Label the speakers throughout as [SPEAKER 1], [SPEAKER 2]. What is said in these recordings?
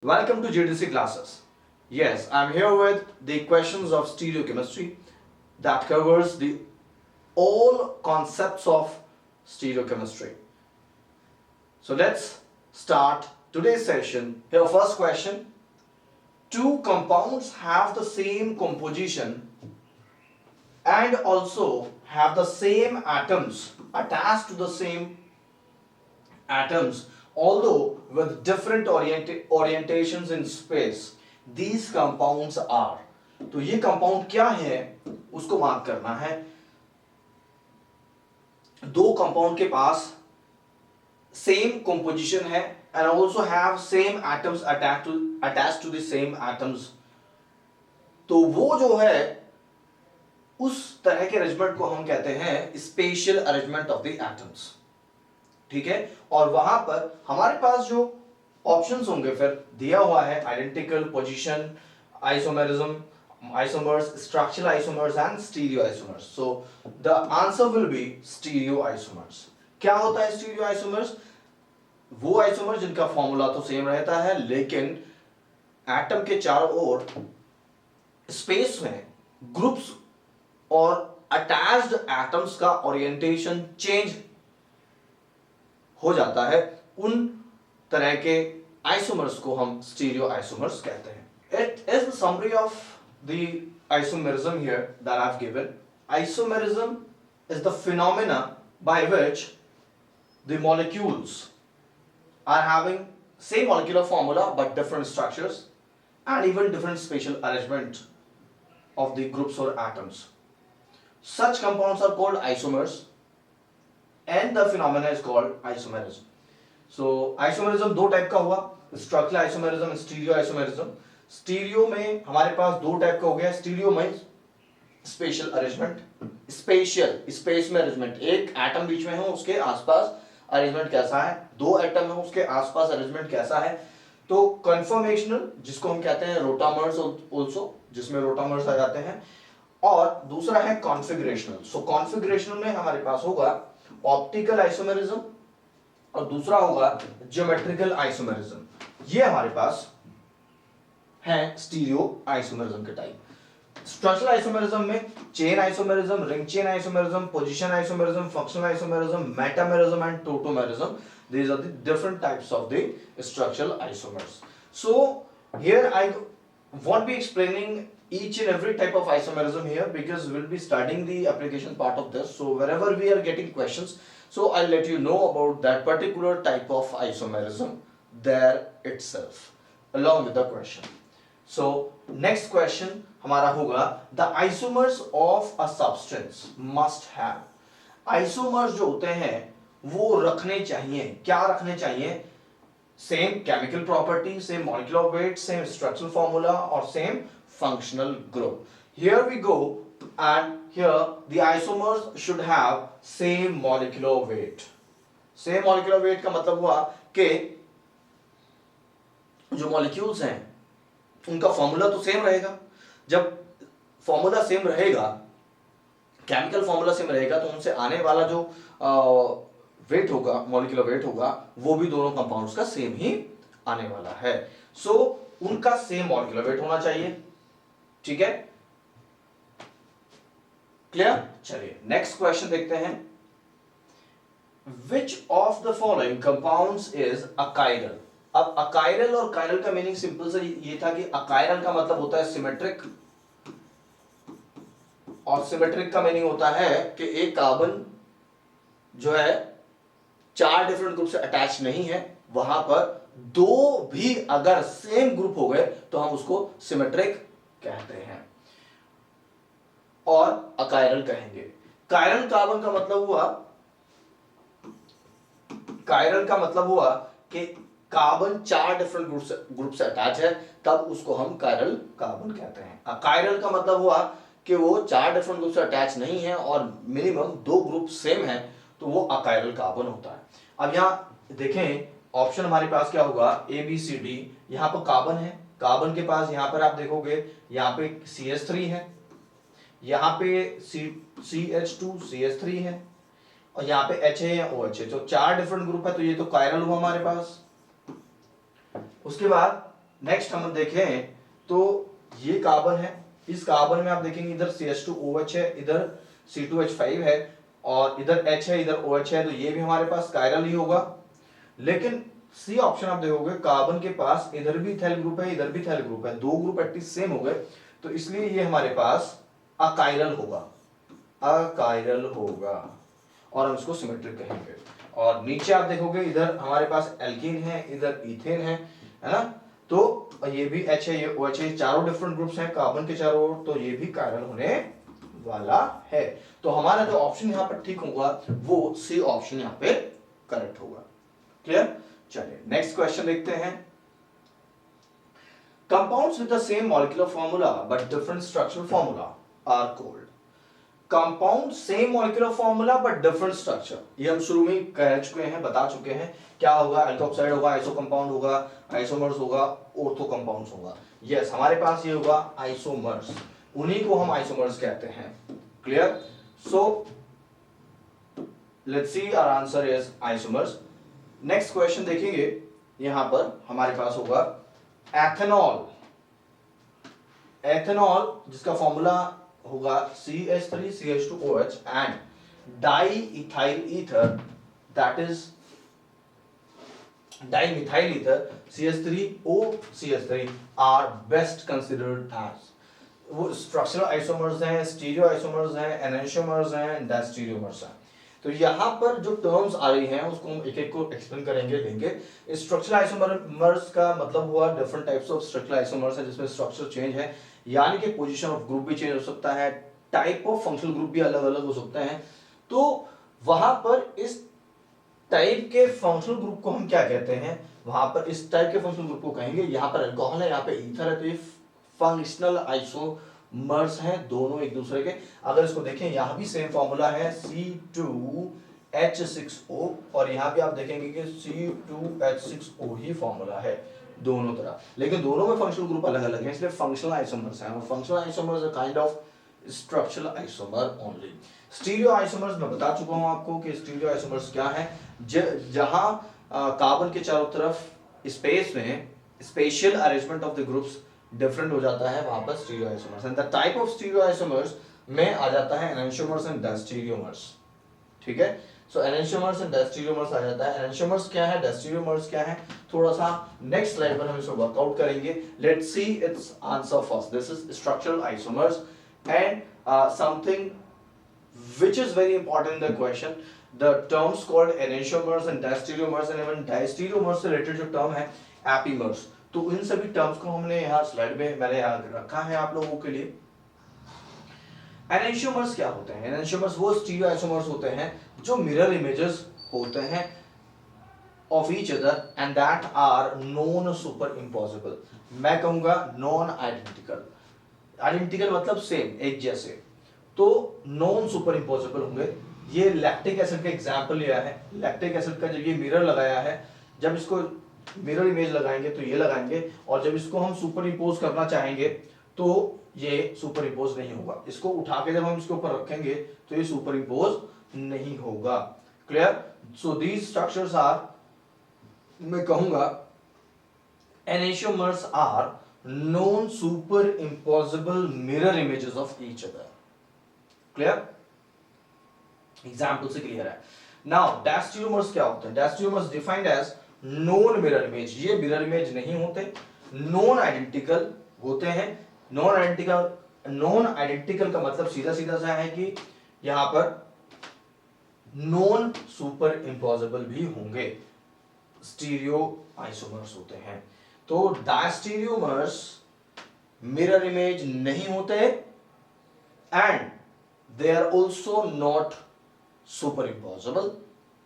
[SPEAKER 1] Welcome to GDC classes. Yes, I'm here with the questions of stereochemistry that covers the all concepts of stereochemistry. So let's start today's session. Here, first question: two compounds have the same composition and also have the same atoms attached to the same atoms, although with different orientations in space. These compounds are, तो ये compound क्या है उसको mark करना है. दो compound के पास सेम कंपोजिशन है and also have same atoms attached to the same atoms. तो वो जो है उस तरह के अरेंजमेंट को हम कहते हैं special arrangement of the atoms. ठीक है, और वहां पर हमारे पास जो ऑप्शंस होंगे फिर दिया हुआ है identical, position, isomerism, isomers, structural isomers and stereoisomers. So the answer will be stereoisomers. क्या होता है stereoisomers? वो आइसोमर जिनका फॉर्मूला तो सेम रहता है लेकिन एटम के चारों ओर स्पेस में ग्रुप्स और अटैच्ड एटम्स का ओरिएंटेशन चेंज हो जाता है. उन तरह के आइसोमर्स को हम स्टीरियो आइसोमर्स कहते हैं. It is the summary of the isomerism here that I have given. Isomerism is the phenomena by which the molecules are having same molecular formula but different structures and even different spatial arrangement of the groups or atoms. Such compounds are called isomers and the phenomena is called isomerism. So isomerism दो type का हुआ, structural isomerism, stereo isomerism. Stereo में हमारे पास दो type का हो गया. Stereo में स्पेशल अरेंजमेंट, स्पेशल स्पेस में अरेंजमेंट, एक एटम बीच में हो उसके आसपास अरेंजमेंट कैसा है, दो एटम है उसके आसपास अरेंजमेंट कैसा है. तो कन्फर्मेशनल जिसको हम कहते हैं रोटामर्स आल्सो, जिसमें रोटामर्स आ जाते हैं. और दूसरा है कॉन्फिगरेशनल. सो कॉन्फिगरेशनल में हमारे पास होगा ऑप्टिकल आइसोमेरिज्म और दूसरा होगा ज्योमेट्रिकल आइसोमेरिज्म. ये हमारे पास है स्टीरियो आइसोमेरिज्म के टाइप. स्ट्रक्चरल आइसोमेरिज्म में chain isomerism, ring chain isomerism, position isomerism, functional isomerism, metamerism and tautomerism. These are the different types of the structural isomers. So here I won't be explaining each and every type of isomerism here because we'll be studying the application part of this. So wherever we are getting questions, so I'll let you know about that particular type of isomerism there itself along with the question. So next question हमारा होगा the isomers of a substance must have. Isomers जो होते हैं वो रखने चाहिए, क्या रखने चाहिए? Same chemical property, same molecular weight, same structural formula और same functional group. Here we go and here the isomers should have same molecular weight. Same molecular weight का मतलब हुआ कि जो मॉलिक्यूल्स हैं उनका फॉर्मूला तो सेम रहेगा. जब फॉर्मूला सेम रहेगा, केमिकल फॉर्मूला सेम रहेगा, तो उनसे आने वाला जो वेट होगा, मॉलिक्यूलर वेट होगा, वो भी दोनों कंपाउंड्स का सेम ही आने वाला है. सो उनका सेम मॉलिक्यूलर वेट होना चाहिए. ठीक है, क्लियर? चलिए नेक्स्ट क्वेश्चन देखते हैं. Which of the following compounds is achiral. अब अकाइरल और काइरल का मीनिंग सिंपल से ये था कि अकाइरल का मतलब होता है सिमेट्रिक और सिमेट्रिक का मीनिंग होता है कि एक कार्बन जो है चार डिफरेंट ग्रुप से अटैच नहीं है, वहां पर दो भी अगर सेम ग्रुप हो गए तो हम उसको सिमेट्रिक कहते हैं और अकाइरल कहेंगे. काइरल कार्बन का मतलब हुआ, काइरल का मतलब हुआ कि कार्बन चार डिफरेंट ग्रुप से अटैच है, तब उसको हम काइरल कार्बन कहते हैं. अकाइरल का मतलब हुआ कि वो चार डिफरेंट ग्रुप से अटैच नहीं है और मिनिमम दो ग्रुप सेम है, तो वो अकाइरल कार्बन होता है. अब यहां देखें ऑप्शन हमारे पास क्या होगा, ए बी सी डी. यहां पर कार्बन है, कार्बन के पास यहां पर आप देखोगे यहां पे CH3 है, यहां पे CH2 CH3 है और यहां पे H है या OH है. तो चार डिफरेंट ग्रुप है, तो ये तो कायरल हुआ हमारे पास. उसके बाद नेक्स्ट हम देखें तो ये कार्बन है, इस कार्बन में आप देखेंगे इधर CH2OH है, इधर C2H5 है और इधर H है, इधर OH है, तो ये भी हमारे पास कायरल ही होगा। लेकिन सी ऑप्शन आप देखोगे कार्बन के पास इधर भी इथाइल ग्रुप है, इधर भी इथाइल ग्रुप है, दो ग्रुप एटलीस्ट सेम हो गए, तो इसलिए ये हमारे पास अकायरल होगा, अकायरल होगा और हम इसको सिमेट्रिक कहेंगे। और नीचे आप देखोगे इधर हमारे पास एल्कीन है, इधर इथेन है ना, तो ये भी H है, ये OH है, चारों डिफरेंट ग्रुप्स हैं कार्बन के चारों ओर, तो ये भी कायरल होने वाला है। तो हमारा जो ऑप्शन यहाँ पर ठीक होगा वो सी ऑप्शन यहाँ पे करेक्ट होगा। क्लियर? चलिए नेक्स्ट क्वेश्चन देखते हैं। Compounds with the same molecular formula but different structural formula are called. Compound same molecular formula but different structure, ये हम शुरू में कह चुके हैं, बता चुके हैं क्या होगा, एल्कोक्साइड होगा, आइसो कंपाउंड होगा, आइसोमर्स होगा, ऑर्थो कंपाउंड्स होगा। यस, हमारे पास ये होगा आइसोमर्स, उन्हीं को हम आइसोमर्स कहते हैं। Clear? So let's see our answer is isomers. Next question देखेंगे, यहां पर हमारे पास होगा एथेनॉल, एथेनॉल जिसका फॉर्मूला होगा CH3CH2OH and diethyl ether, that is dimethyl ether CH3OCH3 are best considered as, वो स्ट्रक्चरल आइसोमर्स हैं, स्टीरियो आइसोमर्स हैं, एनेंटियोमर्स हैं, डायस्टीरियोमर्स हैं। तो यहाँ पर जो टर्म्स आ रही हैं उसको हम एक एक को एक्सप्लेन करेंगे, लेंगे। स्ट्रक्चरल आइसोमर्स का मतलब हुआ different types of structural isomers है जिसमें स्ट्रक्चर चेंज है, यानी कि पोजीशन ऑफ ग्रुप भी चेंज हो सकता है, टाइप ऑफ फंक्शनल ग्रुप भी अलग अलग हो सकते हैं। तो वहां पर इस टाइप के फंक्शनल ग्रुप को हम क्या कहते हैं, वहां पर इस टाइप के फंक्शनल ग्रुप को कहेंगे, यहाँ पर अल्कोहल है, यहाँ पे ईथर है, तो ये फंक्शनल आइसोमर्स हैं दोनों एक दूसरे के। अगर इसको देखें यहाँ भी सेम फॉर्मूला है C2H6O और यहाँ भी आप देखेंगे कि C2H6O ही फॉर्मूला है दोनों तरह, लेकिन दोनों में फंक्शनल ग्रुप अलग अलग है, इसलिए फंक्शनल आइसोमर्स हैं। Functional isomers a kind of structural isomer only. Stereo isomers मैं बता चुका हूं आपको कि स्टीरियो आइसोमर्स क्या है, जहां कार्बन के चारों तरफ स्पेस में spatial arrangement of the groups different हो जाता है, वहां पर stereo isomers. And the type of stereo isomers में आ जाता है एनेंटियोमर्स एंड डायस्टीरियोमर्स। ठीक है, सो एनेंटियोमर्स एंड डायस्टीरियोमर्स आ जाता है। एनेंटियोमर्स क्या है, डायस्टीरियोमर्स क्या है, थोड़ा सा नेक्स्ट स्लाइड पर हम इसको वर्कआउट करेंगे। Let's see it's answer first. This is structural isomers and something which is very important in the question, the terms called enantiomers and diastereomers and even diastereomers से related जो term है apimers, तो इन सभी terms को हमने यहाँ slide में मैंने यहाँ रखा है आप लोगों के लिए। एनेंटियोमर्स क्या होते हैं? एनेंटियोमर्स वो स्टीरियो आइसोमर्स होते हैं जो मिरर इमेजेस होते हैं of each other and that are non super impossible. मैं कहूंगा नॉन आइडेंटिकल, आइडेंटिकल मतलब सेम, एक जैसे, तो नॉन सुपर इम्पोजिबल होंगे। ये लैक्टिक एसिड का एग्जांपल लिया है। लैक्टिक एसिड का जब ये मिरर लगाया है, जब इसको मिरर इमेज लगाएंगे तो ये लगाएंगे, और जब इसको हम सुपर इम्पोज करना चाहेंगे तो ये सुपर इम्पोज नहीं होगा। इसको उठा के जब हम इसके ऊपर रखेंगे तो ये सुपर इम्पोज नहीं होगा। Clear? So these structures are, मैं कहूंगा enantiomers are known superimposable mirror images of each other. Clear? Example से क्लियर है। नाउ डायस्टीरियोमर्स क्या होते हैं? Diastereomers defined as non mirror image, ये मिरर इमेज नहीं होते, नॉन आइडेंटिकल होते हैं। नॉन आइडेंटिकल, नॉन आइडेंटिकल का मतलब सीधा सीधा सा है कि यहां पर नॉन सुपर इम्पॉसिबल भी होंगे, स्टीरियो आइसोमर्स होते हैं। तो डायस्टीरियोमर्स मिरर इमेज नहीं होते and they are also not super impossible,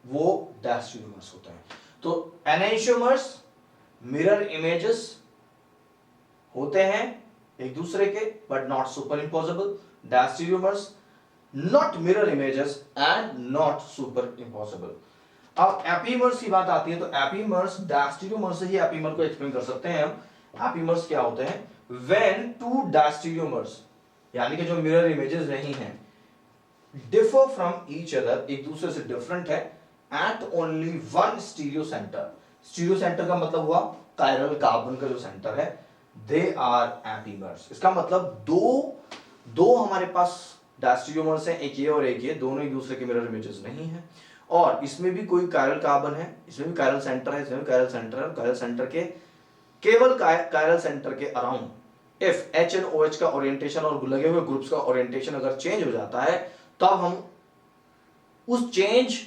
[SPEAKER 1] वो डायस्टीरियोमर्स होते हैं। तो एनेंटियोमर्स मिरर इमेजेस होते हैं एक दूसरे के but not super impossible. Diastereomers not mirror images and not super impossible. अब एपीमर्स की बात आती है तो एपीमर्स डायस्टीरियोमर्स से ही एपीमर को एक्सप्लेन कर सकते हैं हम। एपीमर्स क्या होते हैं? व्हेन टू डायस्टीरियोमर्स, यानी कि जो मिरर इमेजेस नहीं हैं, डिफर फ्रॉम ईच अदर, एक दूसरे से डिफरेंट है, at only one stereo center. Stereo center का मतलब हुआ कायरल कार्बन का जो सेंटर है दे आर एपीमर्स। इसका मतलब दो हमारे पास डायस्टेरियोमर्स हैं, एक ये और एक ये, दोनों एक दूसरे के मिरर इमेजेस नहीं है। और इसमें भी कोई कायरल कार्बन है, इसमें भी कायरल सेंटर है, इसमें भी कायरल सेंटर है। कायरल सेंटर के केवल कायरल सेंटर के around if H and O H का ओरिएंटेशन और लगे हुए ग्रुप्स का ओरिएंटेशन अगर चेंज हो जाता है, तब हम उस चेंज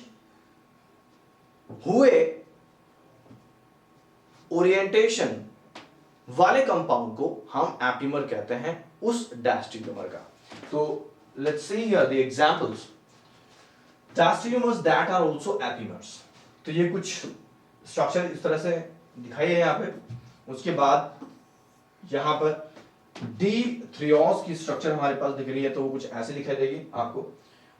[SPEAKER 1] हुए ओरिएंटेशन वाले कंपाउंड को हम एपीमर कहते हैं, उस डायस्टेरियोमर का। तो let's see here the examples, diastereomers that are also epimers. तो ये कुछ स्ट्रक्चर इस तरह से दिखाई है यहाँ पे। उसके बाद यहाँ पर डी थ्रियोस की स्ट्रक्चर हमारे पास दिख रही है, तो वो कुछ ऐसे दिखाई देगी आपको,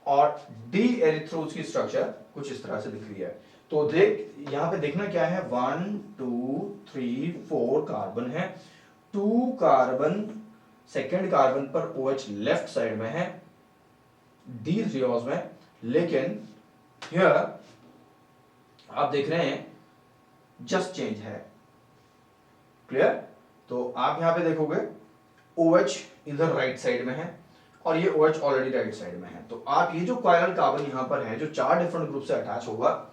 [SPEAKER 1] और डी एरिथ्रोज की स्ट्रक्चर कुछ इस तरह से दिख रही है। तो देख यहाँ पे देखना क्या है, 1 2 3 4 कार्बन है, 2 कार्बन सेकेंड कार्बन पर OH लेफ्ट साइड में है डी थ्रियोस में, लेकिन हियर आप देख रहे हैं जस्ट चेंज है। क्लियर? तो आप यहां पे देखोगे OH इधर राइट साइड में है और ये OH ऑलरेडी राइट साइड में है। तो आप ये जो कायरल कार्बन यहां पर है जो 4 डिफरेंट ग्रुप से अटैच होगा,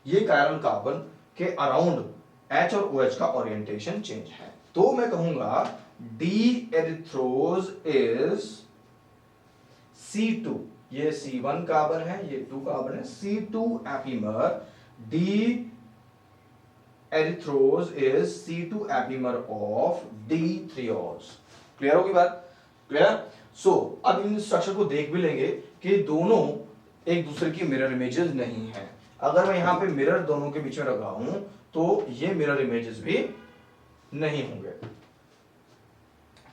[SPEAKER 1] ये कायरल कार्बन के अराउंड H और OH का ओरिएंटेशन चेंज है। तो मैं कहूंगा डी एरिथ्रोज इज C2, ये C1 कार्बन है, ये 2 कार्बन है, C2 epimer, D erythrose is C2 epimer of D threose. Clear होगी बात? क्लियर? सो अब इन स्ट्रक्चर को देख भी लेंगे कि दोनों एक दूसरे की मिरर इमेजेस नहीं है। अगर मैं यहां पे मिरर दोनों के बीच में रखा हूं तो ये मिरर इमेजेस भी नहीं होंगे।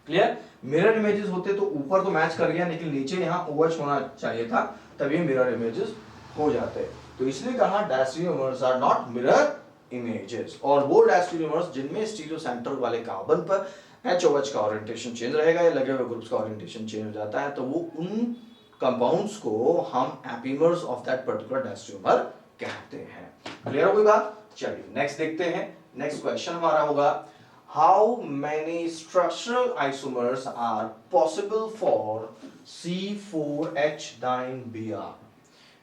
[SPEAKER 1] क्लियर? मिरर इमेजेस होते तो ऊपर तो मैच कर गया, लेकिन नीचे यहां OH होना चाहिए था, तब ये मिरर इमेजेस हो जाते। तो इसलिए कहा diastereomers are not mirror images. और वो डायस्टेरियोमर्स जिनमें स्टीरियो सेंटर वाले कार्बन पर HOH का ओरिएंटेशन चेंज रहेगा या लगे हुए ग्रुप्स का ओरिएंटेशन चेंज हो जाता है, तो वो उन कंपाउंड्स को हम एपीमर्स ऑफ दैट पर्टिकुलर डायस्टेरियोमर कहते हैं। क्लियर हो गई बात? चलिए नेक्स्ट देखते हैं। नेक्स्ट क्वेश्चन हमारा होगा, how many structural isomers are possible for C4H9Br।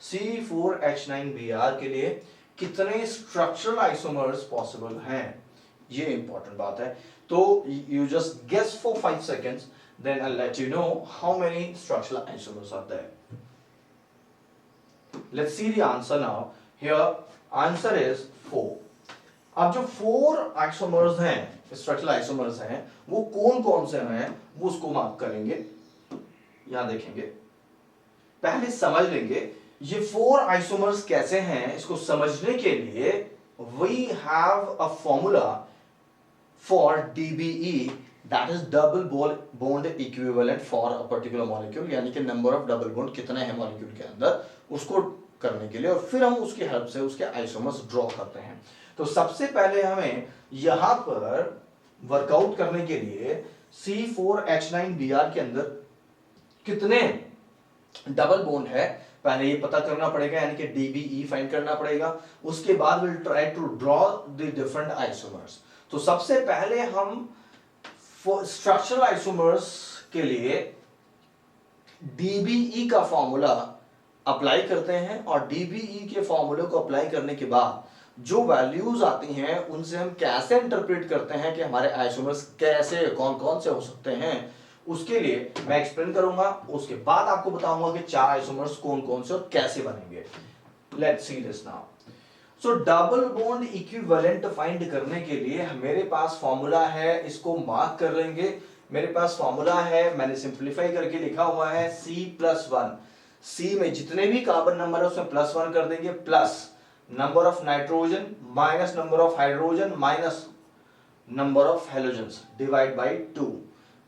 [SPEAKER 1] C4H9Br के लिए कितने स्ट्रक्चरल आइसोमर्स पॉसिबल हैं, ये इंपॉर्टेंट बात है। तो you just guess for 5 seconds, then I'll let you know how many structural isomers are there. Let's see the answer now. Here answer is 4. अब जो 4 isomers हैं, structural isomers हैं, वो कौन कौन से हैं वो उसको मार्क करेंगे, यहां देखेंगे। पहले समझ लेंगे ये 4 isomers कैसे हैं। इसको समझने के लिए we have a formula for DBE, that is double bond equivalent for a particular molecule, यानी कि नंबर ऑफ डबल बॉन्ड कितने हैं मॉलिक्यूल के अंदर, उसको करने के लिए, और फिर हम उसकी हेल्प से उसके आइसोमर्स ड्रॉ करते हैं। तो सबसे पहले हमें यहां पर वर्कआउट करने के लिए C4H9Br के अंदर कितने डबल बॉन्ड है पहले ये पता करना पड़ेगा, यानी कि DBE फाइंड करना पड़ेगा। उसके बाद will try to draw the different isomers. तो सबसे पहले हम स्ट्रक्चरल आइसोमर्स के लिए DBE का फॉर्मूला अप्लाई करते हैं, और DBE के फॉर्मूले को अप्लाई करने के बाद जो वैल्यूज आती हैं उनसे हम कैसे इंटरप्रेट करते हैं कि हमारे आइसोमर्स कैसे कौन कौन से हो सकते हैं, उसके लिए मैं एक्सप्लेन करूंगा। उसके बाद आपको बताऊंगा कि 4 आइसोमर्स कौन कौन से और कैसे बनेंगे। Let's see this now. So double bond equivalent find करने के लिए मेरे पास फॉर्मूला है, इसको मार्क कर लेंगे। मेरे पास फॉर्मूला है, मैंने सिंप्लीफाई करके लिखा हुआ है C+1। C में जितने भी कार्बन नंबर है उसमें +1 कर देंगे, plus number of nitrogen minus number of hydrogen minus number of halogens divide by 2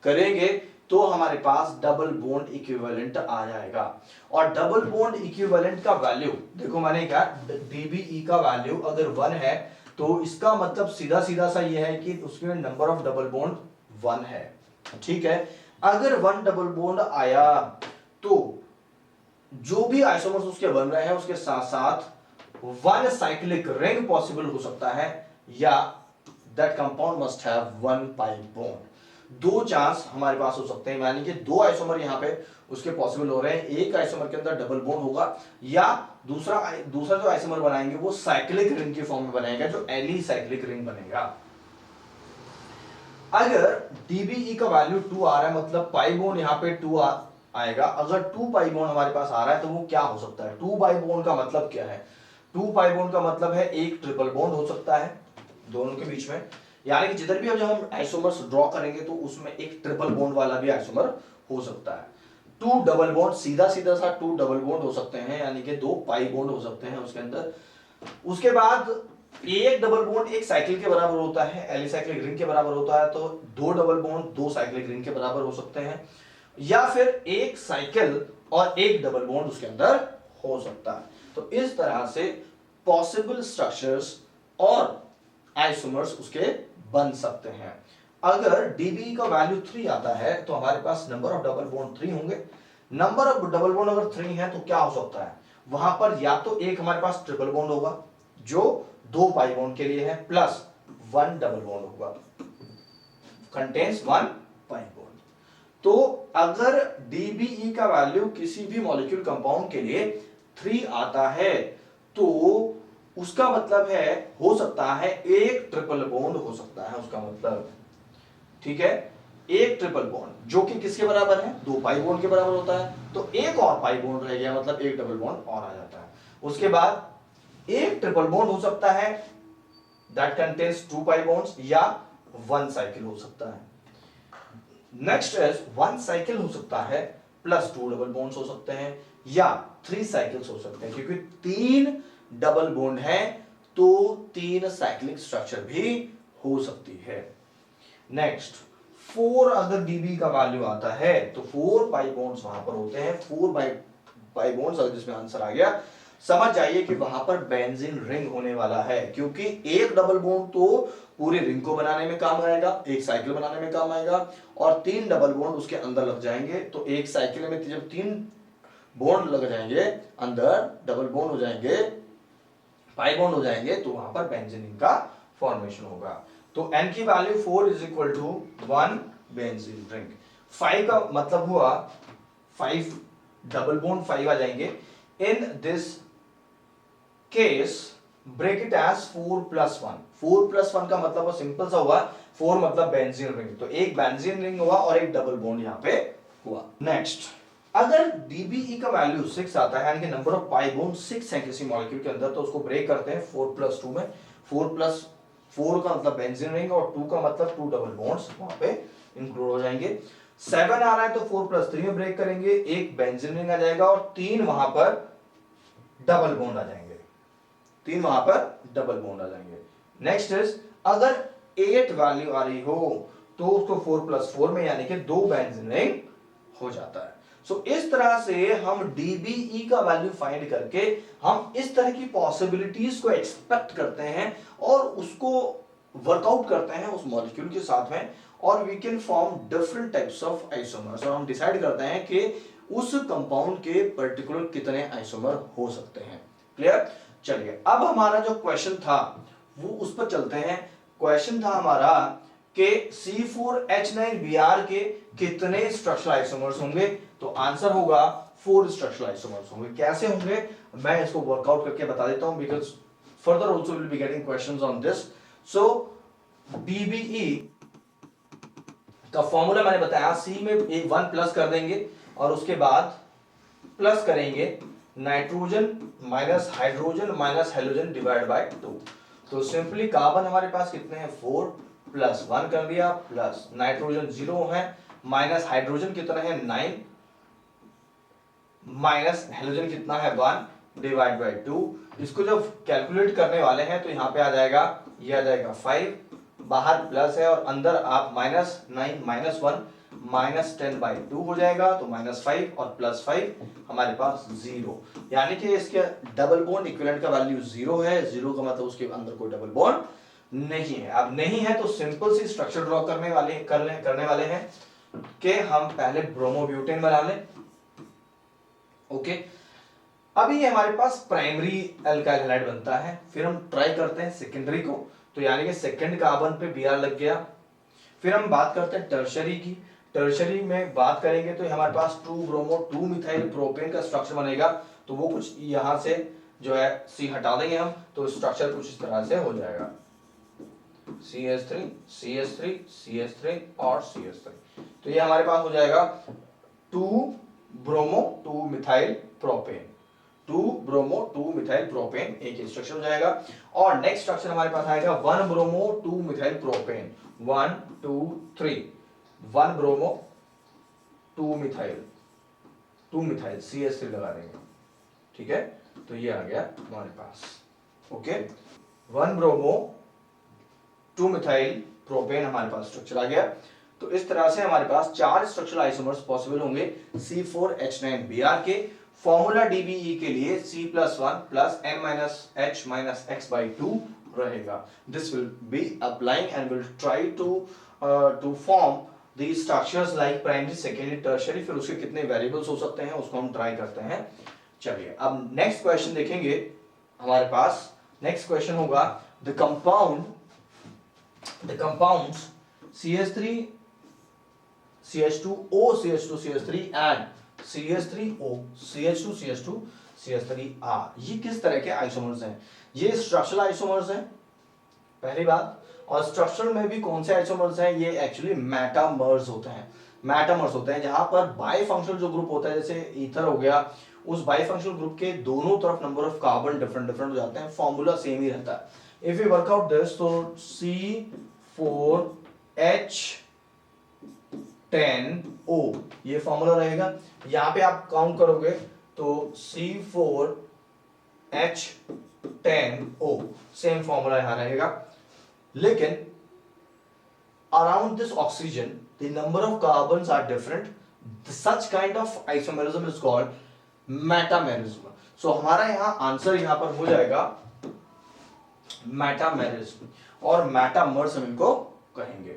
[SPEAKER 1] करेंगे तो हमारे पास डबल बॉन्ड इक्विवेलेंट आ जाएगा। और डबल बॉन्ड इक्विवेलेंट का वैल्यू देखो, मैंने कहा DBE का वैल्यू अगर 1 है तो इसका मतलब सीधा सीधा सा ये है कि उसमें नंबर ऑफ डबल बॉन्ड 1 है। ठीक है, अगर 1 डबल बॉन्ड आया तो जो भी आइसोमर्स उसके बन रहे हैं उसके साथ साथ 1 साइक्लिक रिंग पॉसिबल हो सकता है, या that compound must have one pi bond. दो चांस हमारे पास हो सकते हैं, यानी कि दो आइसोमर यहाँ पे उसके पॉसिबल हो रहे हैं। एक आइसोमर के अंदर डबल बॉन्ड होगा या दूसरा जो आइसोमर बनाएंगे वो साइक्लिक रिंग की फॉर्म में बनेगा, जो एली साइक्लिक रिंग बनेगा। अगर डीबीई का वैल्यू 2 आ रहा है, मतलब पाई बॉन्ड यहाँ पे 2 आएगा। अगर 2 पाई बॉन्ड हमारे पास आ रहा है तो वो क्या हो सकता है? 2 पाई बॉन्ड का मतलब क्या है? 2 पाई बॉन्ड का मतलब है एक ट्रिपल बॉन्ड हो सकता है दोनों के बीच में, यानी कि जिधर भी जब हम आइसोमर्स ड्रॉ करेंगे तो उसमें एक ट्रिपल बॉन्ड वाला भी आइसोमर हो सकता है। 2 डबल बॉन्ड, सीधा सीधा सा 2 डबल बॉन्ड हो सकते हैं, यानी कि 2 पाई बॉन्ड हो सकते हैं उसके अंदर। उसके बाद एक डबल बॉन्ड एक साइकिल के बराबर होता है, एलिसाइक्लिक रिंग के बराबर होता है, तो 2 डबल बॉन्ड 2 साइक्लिक रिंग के बराबर हो सकते हैं, या फिर एक साइकिल और एक डबल बॉन्ड उसके अंदर हो सकता है। तो इस तरह से पॉसिबल स्ट्रक्चर्स और आइसोमर्स उसके बन सकते हैं। अगर डीबी का वैल्यू 3 आता है तो हमारे पास नंबर ऑफ डबल बॉन्ड 3 होंगे। नंबर ऑफ डबल बॉन्ड अगर 3 है तो क्या हो सकता है? वहां पर या तो एक हमारे पास ट्रिपल बॉन्ड होगा जो 2 पाई बॉन्ड के लिए है, प्लस 1 डबल बॉन्ड होगा, कंटेन्स 1 पाई बॉन्ड। तो अगर डीबीई का वैल्यू किसी भी मॉलिक्यूल कंपाउंड के लिए 3 आता है तो उसका मतलब है, हो सकता है एक ट्रिपल बॉन्ड हो सकता है उसका मतलब, ठीक है। एक ट्रिपल बॉन्ड जो कि किसके बराबर है? 2 पाई बॉन्ड के बराबर होता है, तो एक और पाई बॉन्ड रह गया, मतलब एक डबल बॉन्ड और आ जाता है। उसके बाद एक ट्रिपल बॉन्ड हो सकता है दैट कंटेन्स 2 पाई बॉन्ड्स, या 1 साइकिल हो सकता है। नेक्स्ट इज 1 साइकिल हो सकता है प्लस 2 डबल बॉन्ड्स हो सकते हैं, या 3 साइकिल्स हो सकते हैं, क्योंकि 3 डबल बॉन्ड है तो 3 साइक्लिक स्ट्रक्चर भी हो सकती है। नेक्स्ट 4 अगर डीबी का वैल्यू आता है तो 4 पाई बॉन्ड्स वहां पर होते हैं। 4 पाई बॉन्ड्स अगर जिसमें आंसर आ गया, समझ जाइए कि वहां पर बेंजीन रिंग होने वाला है, क्योंकि एक डबल बॉन्ड तो पूरे रिंग को बनाने में काम आएगा, एक साइकिल बनाने में काम आएगा, और 3 डबल बॉन्ड उसके अंदर लग जाएंगे। तो एक साइकिल में जब 3 बॉन्ड लग जाएंगे अंदर, डबल बॉन्ड हो जाएंगे, पाई बॉन्ड हो जाएंगे, तो वहां पर बेंजीन रिंग का फॉर्मेशन होगा। तो n की value 4 is equal to 1 benzene ring. 5 का मतलब हुआ 5 डबल बॉन्ड 5 आ जाएंगे। In this case break it as 4 plus 1। 4 plus 1 का मतलब सिंपल सा हुआ, 4 मतलब बेंजीन रिंग, तो एक बेंजीन रिंग हुआ और एक डबल बॉन्ड यहां पे हुआ। नेक्स्ट अगर डीबीई का वैल्यू 6 आता है, यानी कि नंबर ऑफ पाई बॉन्ड 6 है किसी मॉलिक्यूल के अंदर, तो उसको ब्रेक करते हैं 4 प्लस 2 में। 4 प्लस 4 का मतलब बेंजीन रिंग और 2 का मतलब 2 डबल बॉन्ड्स वहां पे इंक्लूड हो जाएंगे। 7 आ रहा है तो 4 प्लस 3 में ब्रेक करेंगे, एक बेंजीन रिंग आ जाएगा और 3 वहां पर डबल बॉन्ड आ जाएंगे, 3 वहां पर डबल बॉन्ड आ जाएंगे। नेक्स्ट इज अगर 8 वैल्यू आ रही हो तो उसको 4 प्लस 4 में, यानी कि 2 बेंजीन रिंग हो जाता है। सो इस तरह से हम डीबीई का वैल्यू फाइंड करके हम इस तरह की पॉसिबिलिटीज को एक्सपेक्ट करते हैं और उसको वर्कआउट करते हैं उस मॉलिक्यूल के साथ में, और we can form different types of isomers, और हम डिसाइड करते हैं कि उस कंपाउंड के पर्टिकुलर कितने आइसोमर हो सकते हैं। क्लियर? चलिए अब हमारा जो क्वेश्चन था वो उस पर चलते हैं। क्वेश्चन था हमारा कि C4H9Br के कितने स्ट्रक्चरल आइसोमर्स होंगे, तो आंसर होगा 4 स्ट्रक्चरल आइसोमर्स होंगे। कैसे होंगे मैं इसको वर्कआउट करके बता देता हूं, because further also will be getting questions on this. So DBE का फॉर्मूला मैंने बताया, C में एक 1 प्लस कर देंगे और उसके बाद प्लस करेंगे nitrogen minus hydrogen minus halogen divide by 2। तो सिंपली कार्बन हमारे पास कितने हैं 4 प्लस 1 कर दिया, प्लस नाइट्रोजन 0 है, माइनस हाइड्रोजन कितना है 9, माइनस हेलोजन कितना है 1 डिवाइड बाय 2। इसको जब कैलकुलेट करने वाले हैं तो यहां पे आ जाएगा, ये आ जाएगा 5, बाहर प्लस है और अंदर आप माइनस 9 माइनस 1 माइनस 10 बाई 2 हो जाएगा, तो माइनस 5 और प्लस 5 हमारे पास 0, यानी कि इसके डबल बॉन्ड इक्विवेलेंट का वैल्यू 0 है। 0 का मतलब उसके अंदर कोई डबल बॉन्ड नहीं है। अब नहीं है तो सिंपल सी स्ट्रक्चर ड्रॉ करने वाले हैं कि हम पहले ब्रोमोब्यूटेन बना लें। ओके, अभी हमारे पास प्राइमरी अल्काइल हैलाइड बनता है, फिर हम ट्राई करते हैं सेकेंडरी को। तो यानी कि सेकंड कार्बन पे Br लग गया। फिर हम बात करते हैं टर्शरी की। टर्शरी में बात करेंगे तो हमारे पास 2 ब्रोमो 2 मिथाइल प्रोपेन का स्ट्रक्चर बनेगा। तो वो कुछ यहाँ से जो है C हटा देंगे हम, तो स्ट्रक्चर कुछ इस तरह से हो जाएगा, CH3 CH3 CH3 और CH3। तो ये हमारे पास हो जाएगा 2 bromo 2 methyl propane, 2 bromo 2 methyl propane एक स्ट्रक्चर हो जाएगा। और नेक्स्ट स्ट्रक्चर हमारे पास आएगा 1 bromo 2 methyl propane, 1 2 3, 1 bromo 2 methyl CH3 लगा देंगे, ठीक है। तो ये आ गया हमारे पास, ओके। 1 ब्रोमो 2 मिथाइल प्रोपेन हमारे पास स्ट्रक्चर आ गया। तो इस तरह से हमारे पास 4 स्ट्रक्चरल आइसोमर्स पॉसिबल होंगे C4H9Br के। फॉर्मूला DBE के लिए C+1 plus n-h-x/2 रहेगा। This will be applying and will try to form the structures like primary secondary tertiary. फिर उसके कितने वेरिएबल्स हो सकते हैं उसको हम ट्राई करते हैं। चलिए अब नेक्स्ट क्वेश्चन देखेंगे। हमारे पास नेक्स्ट क्वेश्चन होगा the compounds CH3 CH2O CH2 CH3 and CH3O CH2 CH2 CH3R ये किस तरह के आइसोमर्स हैं? ये स्ट्रक्चरल आइसोमर्स हैं पहली बात। और स्ट्रक्चरल में भी कौन से आइसोमर्स हैं? ये एक्चुअली मेटामर्स होते हैं। मेटामर्स होते हैं जहां पर बाइफंक्शनल जो ग्रुप होता है, जैसे ईथर हो गया, उस बाइफंक्शनल ग्रुप के दोनों तरफ number of carbon different different हो जाते हैं, फॉर्मूला सेम ही रहता है। If you work out this तो C4H10O ये फॉर्मूला रहेगा। यहां पे आप काउंट करोगे तो C4H10O सेम फॉर्मूला यहां रहेगा। लेकिन around this oxygen the number of carbons are different. Such kind of isomerism is called metamerism. So हमारा यहाँ आंसर यहाँ पर हो जाएगा मेटामेरिज्म, और मेटामर्स हम इनको कहेंगे।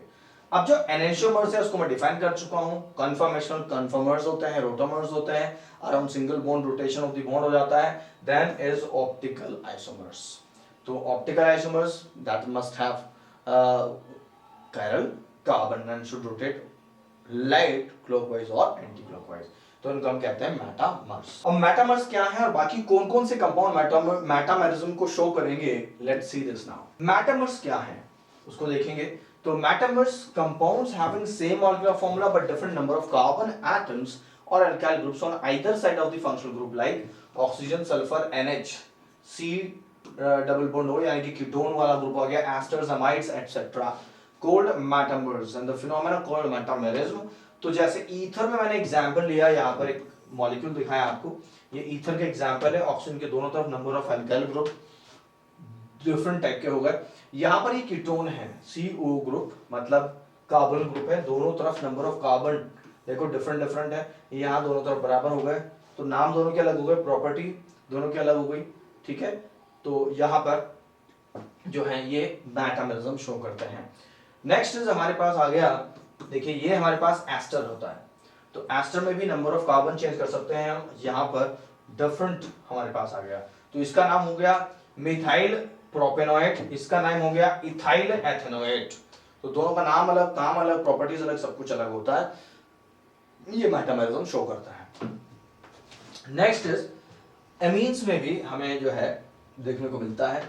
[SPEAKER 1] अब जो एनेंशियोमर्स है उसको मैं डिफाइन कर चुका हूं। कन्फर्मेशनल कन्फर्मर्स होते हैं, रोटामर्स होते हैं, around single bond rotation of the bond हो जाता है। Then is optical isomers. तो optical isomers that must have chiral carbon and should rotate light clockwise और एंटी क्लॉकवाइज, तो इनको हम कहते हैं मेटामर्स। अब मेटामर्स क्या है और बाकी कौन कौन से कंपाउंड मेटामरिज्म को शो करेंगे, let's see this now. Metamers क्या है उसको देखेंगे। तो metamers compounds having same molecular formula but different number of carbon atoms और alkyl groups on either side of the functional group like oxygen sulphur NH C double bond O यानी कि ketone वाला group हो गया, esters amides etcetera, called metamers and the phenomena called metamerism। तो जैसे ether में मैंने एग्जांपल लिया, यहाँ पर एक मॉलिक्यूल दिखाया आपको, ये ईथर के एग्जांपल है। ऑक्सीजन के दोनों तरफ number of alkyl group different type के हो गए। यहाँ पर ये कीटोन है CO ग्रुप, मतलब कार्बन ग्रुप है, दोनों तरफ नंबर ऑफ कार्बन देखो डिफरेंट डिफरेंट है, यहाँ दोनों तरफ बराबर हो गए, तो नाम दोनों के अलग हो गए, प्रॉपर्टी दोनों की अलग हो गई, ठीक है। तो यहाँ पर जो है ये मेटामेरिज्म शो करते हैं। नेक्स्ट इज हमारे पास आ गया, देखिए ये हमारे पास एस्टर होता है, तो एस्टर में भी नंबर ऑफ कार्बन चेंज कर सकते हैं हम। यहाँ पर डिफरेंट हमारे पास आ गया, तो इसका नाम हो गया मिथाइल प्रोपेनोएट, इसका नाम हो गया इथाइल एथेनोएट। तो दोनों का नाम अलग, काम अलग, प्रॉपर्टीज अलग, सब कुछ अलग होता है, ये मेटामेरिज्म शो करता है। नेक्स्ट इज एमीन्स में भी हमें जो है देखने को मिलता है,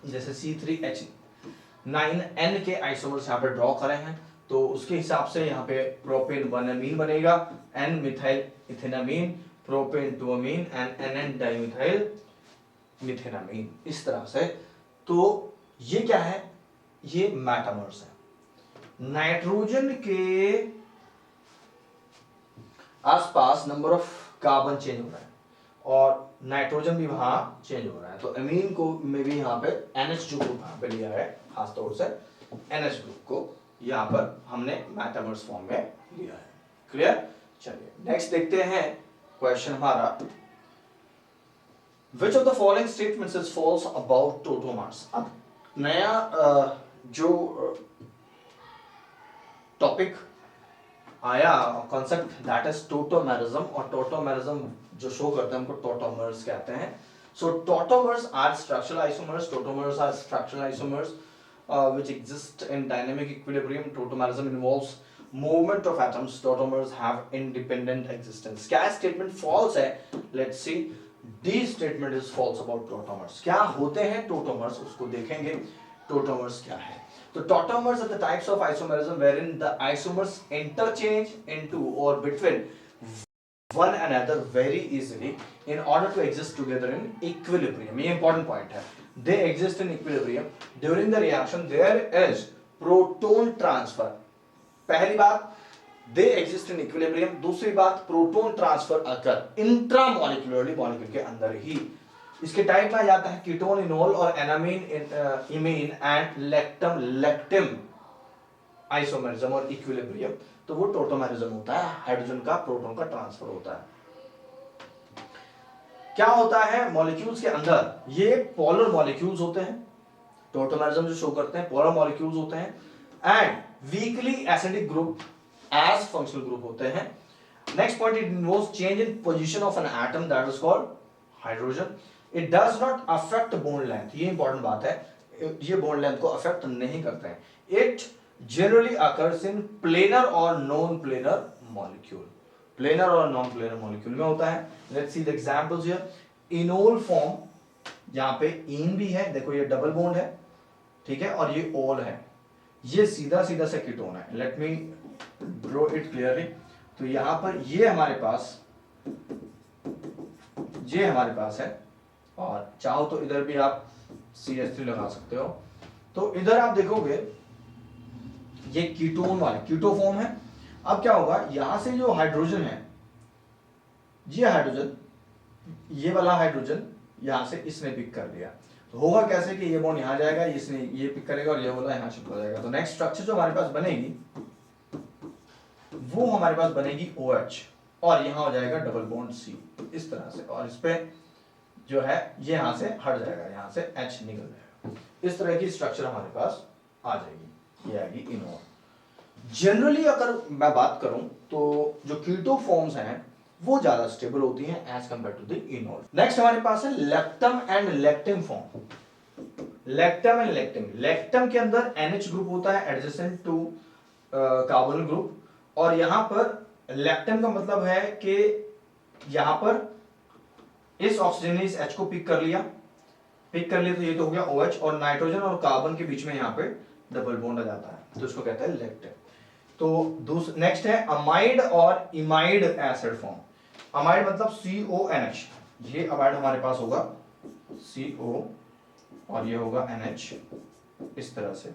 [SPEAKER 1] जैसे C3H9N के आइसोमर्स यहाँ पे ड्रॉ करे हैं, तो उसके हिसाब से यहाँ पे प्रोपेन 1 अमीन बनेगा, N methyl ethanamine, propane 2 amine and NN dimethyl methanamine, इस तरह से। तो ये क्या है, ये मेटामर्स है। नाइट्रोजन के आसपास नंबर ऑफ कार्बन चेंज हो रहा है और नाइट्रोजन भी वहां चेंज हो रहा है, तो अमीन को में भी यहाँ पे NH जो ग्रुप यहाँ पे लिया है, खासतौर से NH ग्रुप को यहाँ पर हमने मेटामर्स फॉर्म में लिया है। क्लियर? चलिए नेक्स्ट देखते हैं क्वेश्चन हमारा, Which of the following statements is false about tautomers? अब नया जो टॉपिक आया कॉन्सेप्ट, दैट इज टोटोमेरिज्म, और टोटोमेरिज्म जो शो करते हैं हमको टोटोमर्स कहते हैं। So tautomers are structural isomers, tautomers are structural isomers which exist in dynamic equilibrium. Tautomerism involves movement of atoms. Tautomers have independent existence. क्या statement false है? Let's see. D statement is false about tautomers. क्या होते हैं tautomers? उसको देखेंगे. Tautomers क्या है? So tautomers are the types of isomerism wherein the isomers interchange into or between one another very easily in order to exist together in equilibrium. ये important point है. They exist in equilibrium. During the reaction there is proton transfer. पहली बात they exist in equilibrium. दूसरी बात proton transfer occur intramolecularly molecule के अंदर ही. इसके type में आ जाता है कीटोन इनोल और एनामीन इमीन एंड लेक्टम लेक्टिम आइसोमेरिज्म और इक्विलिब्रियम. तो वो टोटोमेरिज्म होता है. हाइड्रोजन का प्रोटॉन का ट्रांसफर होता है. क्या होता है मॉलिक्यूल्स के अंदर? ये पोलर मॉलिक्यूल्स होते हैं. टोटोमेरिज्म जो शो करते हैं पोलर मॉलिक्यूल्स होते हैं and weakly acidic group as functional group होते हैं. Next point, it involves change in position of an atom that is called hydrogen. It does not affect bond length. ये important बात है. ये बॉन्ड लेंथ को affect नहीं करते हैं. It generally occurs in planar or non-planar molecule. Planar or non-planar molecule में होता है. Let's see the examples here. Enol form, यहाँ पे इन भी है, देखो ये डबल बॉन्ड है, ठीक है, और ये ओल है. ये सीधा सीधा से कीटोन है. Let me draw it clearly. तो यहाँ पर ये हमारे पास है और चाहो तो इधर भी आप CH3 लगा सकते हो. तो इधर आप देखोगे ये कीटोन वाले कीटो फॉर्म है. अब क्या होगा, यहां से जो हाइड्रोजन है, ये हाइड्रोजन, ये वाला हाइड्रोजन यहां से इसने पिक कर लिया. तो होगा कैसे कि ये बॉन्ड यहां जाएगा, इसने ये पिक करेगा और ये वाला यहां शिफ्ट हो जाएगा. तो नेक्स्ट स्ट्रक्चर जो हमारे पास बनेगी वो हमारे पास बनेगी OH और यहां हो जाएगा डबल बॉन्ड C इस तरह से, और इस पे जो है ये यहां से हट जाएगा, यहां से H निकल जाएगा. इस तरह की स्ट्रक्चर हमारे पास आ जाएगी. ये आएगी इनोल. जनरली अगर मैं बात करूं तो जो कीटो फॉर्म्स हैं वो ज्यादा स्टेबल होती हैं as compare to the enol. Next हमारे पास है lactam and lactim form. Lactam and lactim. Lactam के अंदर NH ग्रुप होता है एडजेसेंट टू कार्बोनिल ग्रुप, और यहां पर लेक्टम का मतलब है कि यहां पर इस ऑक्सीजन ने इस H को पिक कर लिया तो ये तो हो गया OH, और नाइट्रोजन और कार्बन के बीच में यहां पे डबल बॉन्ड आ जाता है, तो इसको कहते हैं लेक्टिन. तो नेक्स्ट है अमाइड और इमाइड एसिड फॉर्म. अमाइड मतलब CONH. ये अमाइड हमारे पास होगा CO और ये होगा NH इस तरह से.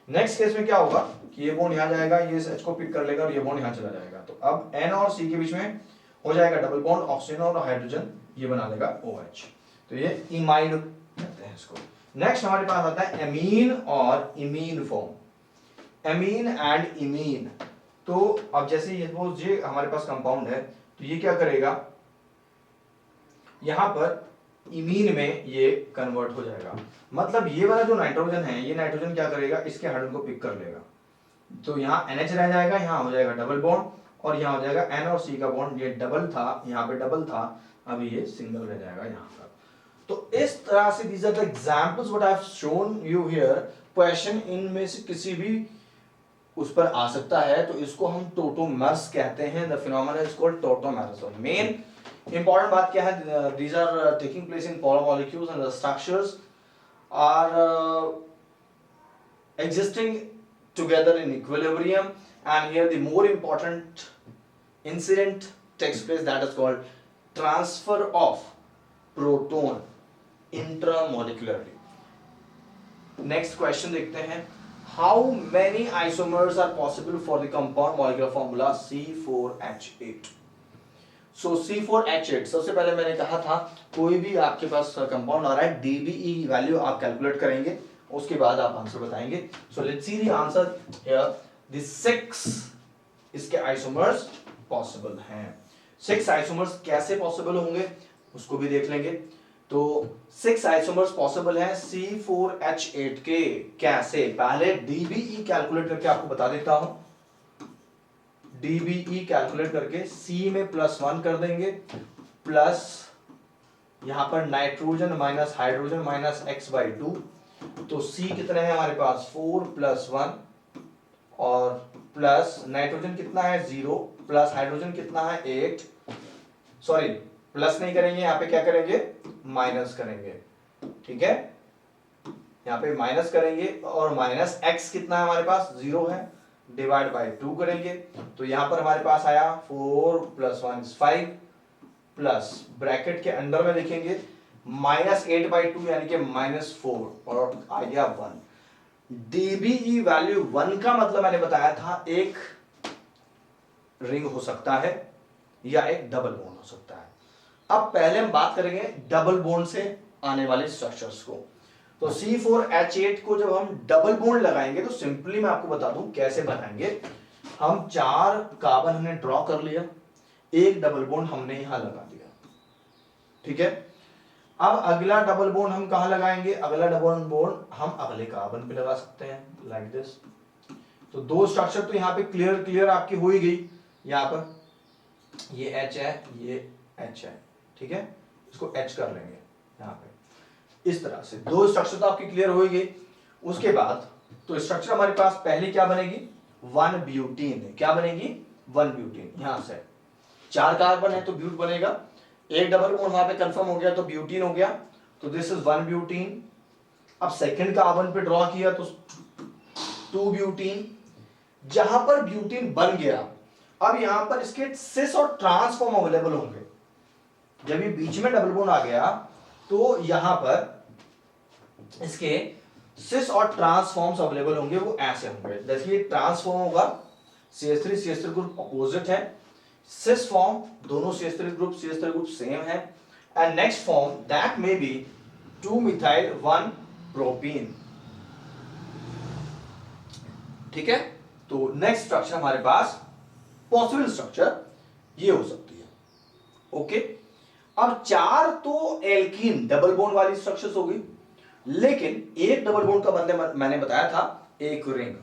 [SPEAKER 1] नेक्स्ट केस में क्या होगा कि ये बॉन्ड यहां जाएगा, ये इस H को पिक कर लेगा और ये बॉन्ड यहां चला जाएगा. तो अब N और C के बीच में हो जाएगा डबल बॉन्ड, ऑक्सीजन और हाइड्रोजन ये बना लेगा OH. तो ये इमाइड कहते हैं इसको. नेक्स्ट हमारे पास आता है एमीन और imine form. Amine and imine. तो अब जैसे ये हमारे पास कंपाउंड है, तो ये क्या करेगा, यहां पर इमीन में ये कन्वर्ट हो जाएगा. मतलब ये वाला जो नाइट्रोजन है, ये नाइट्रोजन क्या करेगा, इसके हाइड्रोजन को पिक कर लेगा. तो यहाँ NH रह जाएगा, यहाँ हो जाएगा डबल बॉन्ड, और यहाँ हो जाएगा N और C का बॉन्ड. ये डबल था, यहाँ पे डबल था, अभी ये सिंगल रह जाएगा यहाँ पर. तो इस तरह से these are the examples what I have shown you here. Question इनमें से किसी भी उस पर आ सकता है, तो इसको हम टोटोमर्स कहते हैं. The phenomena is called tautomerism. Main important बात क्या है, these are taking place in polar molecules and the structures are existing together in equilibrium, and here the more important incident takes place, that is called transfer of proton intramolecularly. Next question देखते हैं. How many isomers are possible for the compound molecular formula C4H8? So C4H8, सबसे पहले मैंने कहा था कोई भी आपके पास कंपाउंड आ रहा है, DBE वैल्यू आप कैलकुलेट करेंगे, उसके बाद आप आंसर बताएंगे. So let's see the answer here. The 6 इसके आइसोमर्स पॉसिबल हैं. 6 आइसोमर्स कैसे पॉसिबल होंगे उसको भी देख लेंगे. तो 6 आइसोमर्स पॉसिबल हैं C4H8 के. कैसे, पहले DBE कैलकुलेट करके आपको बता देता हूं. DBE कैलकुलेट करके C में +1 कर देंगे, प्लस यहां पर nitrogen minus hydrogen minus X/2, तो C कितने हैं हमारे पास 4+1 और प्लस नाइट्रोजन कितना है 0 प्लस हाइड्रोजन कितना है 8, सॉरी प्लस नहीं करेंगे यहाँ पे, क्या करेंगे माइनस करेंगे, ठीक है, यहाँ पे माइनस करेंगे और माइनस x कितना है हमारे पास 0 है, डिवाइड बाय 2 करेंगे तो यहाँ पर हमारे पास आया 4+1 is 5 प्लस ब्रैकेट के अंदर में लिखेंगे -8/2 यानी कि -4 और आ गया 1। डीबीई वैल्यू 1 का मतलब मैंने बताया था एक रिंग हो सकता है या एक डबल बॉन्ड हो सकता है। अब पहले हम बात करेंगे डबल बॉन्ड से आने वाले स्ट्रक्चर्स को। तो C4H8 को जब हम डबल बॉन्ड लगाएंगे तो सिंपली मैं आपको बता दूं कैसे बनाएंगे। हम 4 कार्बन हमने ड्रॉ कर लिया, एक डबल बॉन्ड हमने यहां लगा दिया, ठीक है। अब अगला डबल बॉन्ड हम कहां लगाएंगे, अगला डबल बॉन्ड हम अगले कार्बन पे लगा सकते हैं लाइक दिस। तो दो स्ट्रक्चर तो यहाँ पे क्लियर आपकी हो ही गई। यहाँ पर ये H है, ये H है, ठीक है, इसको H कर लेंगे यहाँ पे। इस तरह से दो स्ट्रक्चर तो आपकी क्लियर हो ही गई। उसके बाद तो स्ट्रक्चर हमारे पास पहले क्या बनेगी 1 ब्यूटीन, क्या बनेगी 1 ब्यूटीन। यहां से 4 कार्बन है तो ब्यूट बनेगा, एक डबल बॉन्ड वहां पे कंफर्म हो गया तो ब्यूटीन हो गया, तो दिस इज 1 ब्यूटीन। अब सेकंड कार्बन पे ड्रॉ किया तो 2 ब्यूटीन। जहां पर ब्यूटीन बन गया अब यहां पर इसके सिस और ट्रांस फॉर्म अवेलेबल होंगे। जब ये बीच में डबल बॉन्ड आ गया तो यहां पर इसके सिस और ट्रांस फॉर्म्स अवेलेबल होंगे, वो ऐसे होंगे। देखिए ट्रांस फॉर्म होगा CH3 ग्रुप अपोजिट है, सिस फॉर्म दोनों CH3 ग्रुप सेम है, and next form that may be 2 methyl 1 propene, ठीक है। तो नेक्स्ट स्ट्रक्चर हमारे पास पॉसिबल स्ट्रक्चर ये हो सकती है, ओके। अब 4 तो एल्कीन डबल बॉन्ड वाली स्ट्रक्चर्स हो गई, लेकिन एक डबल बॉन्ड का बनने मैंने बताया था एक रिंग।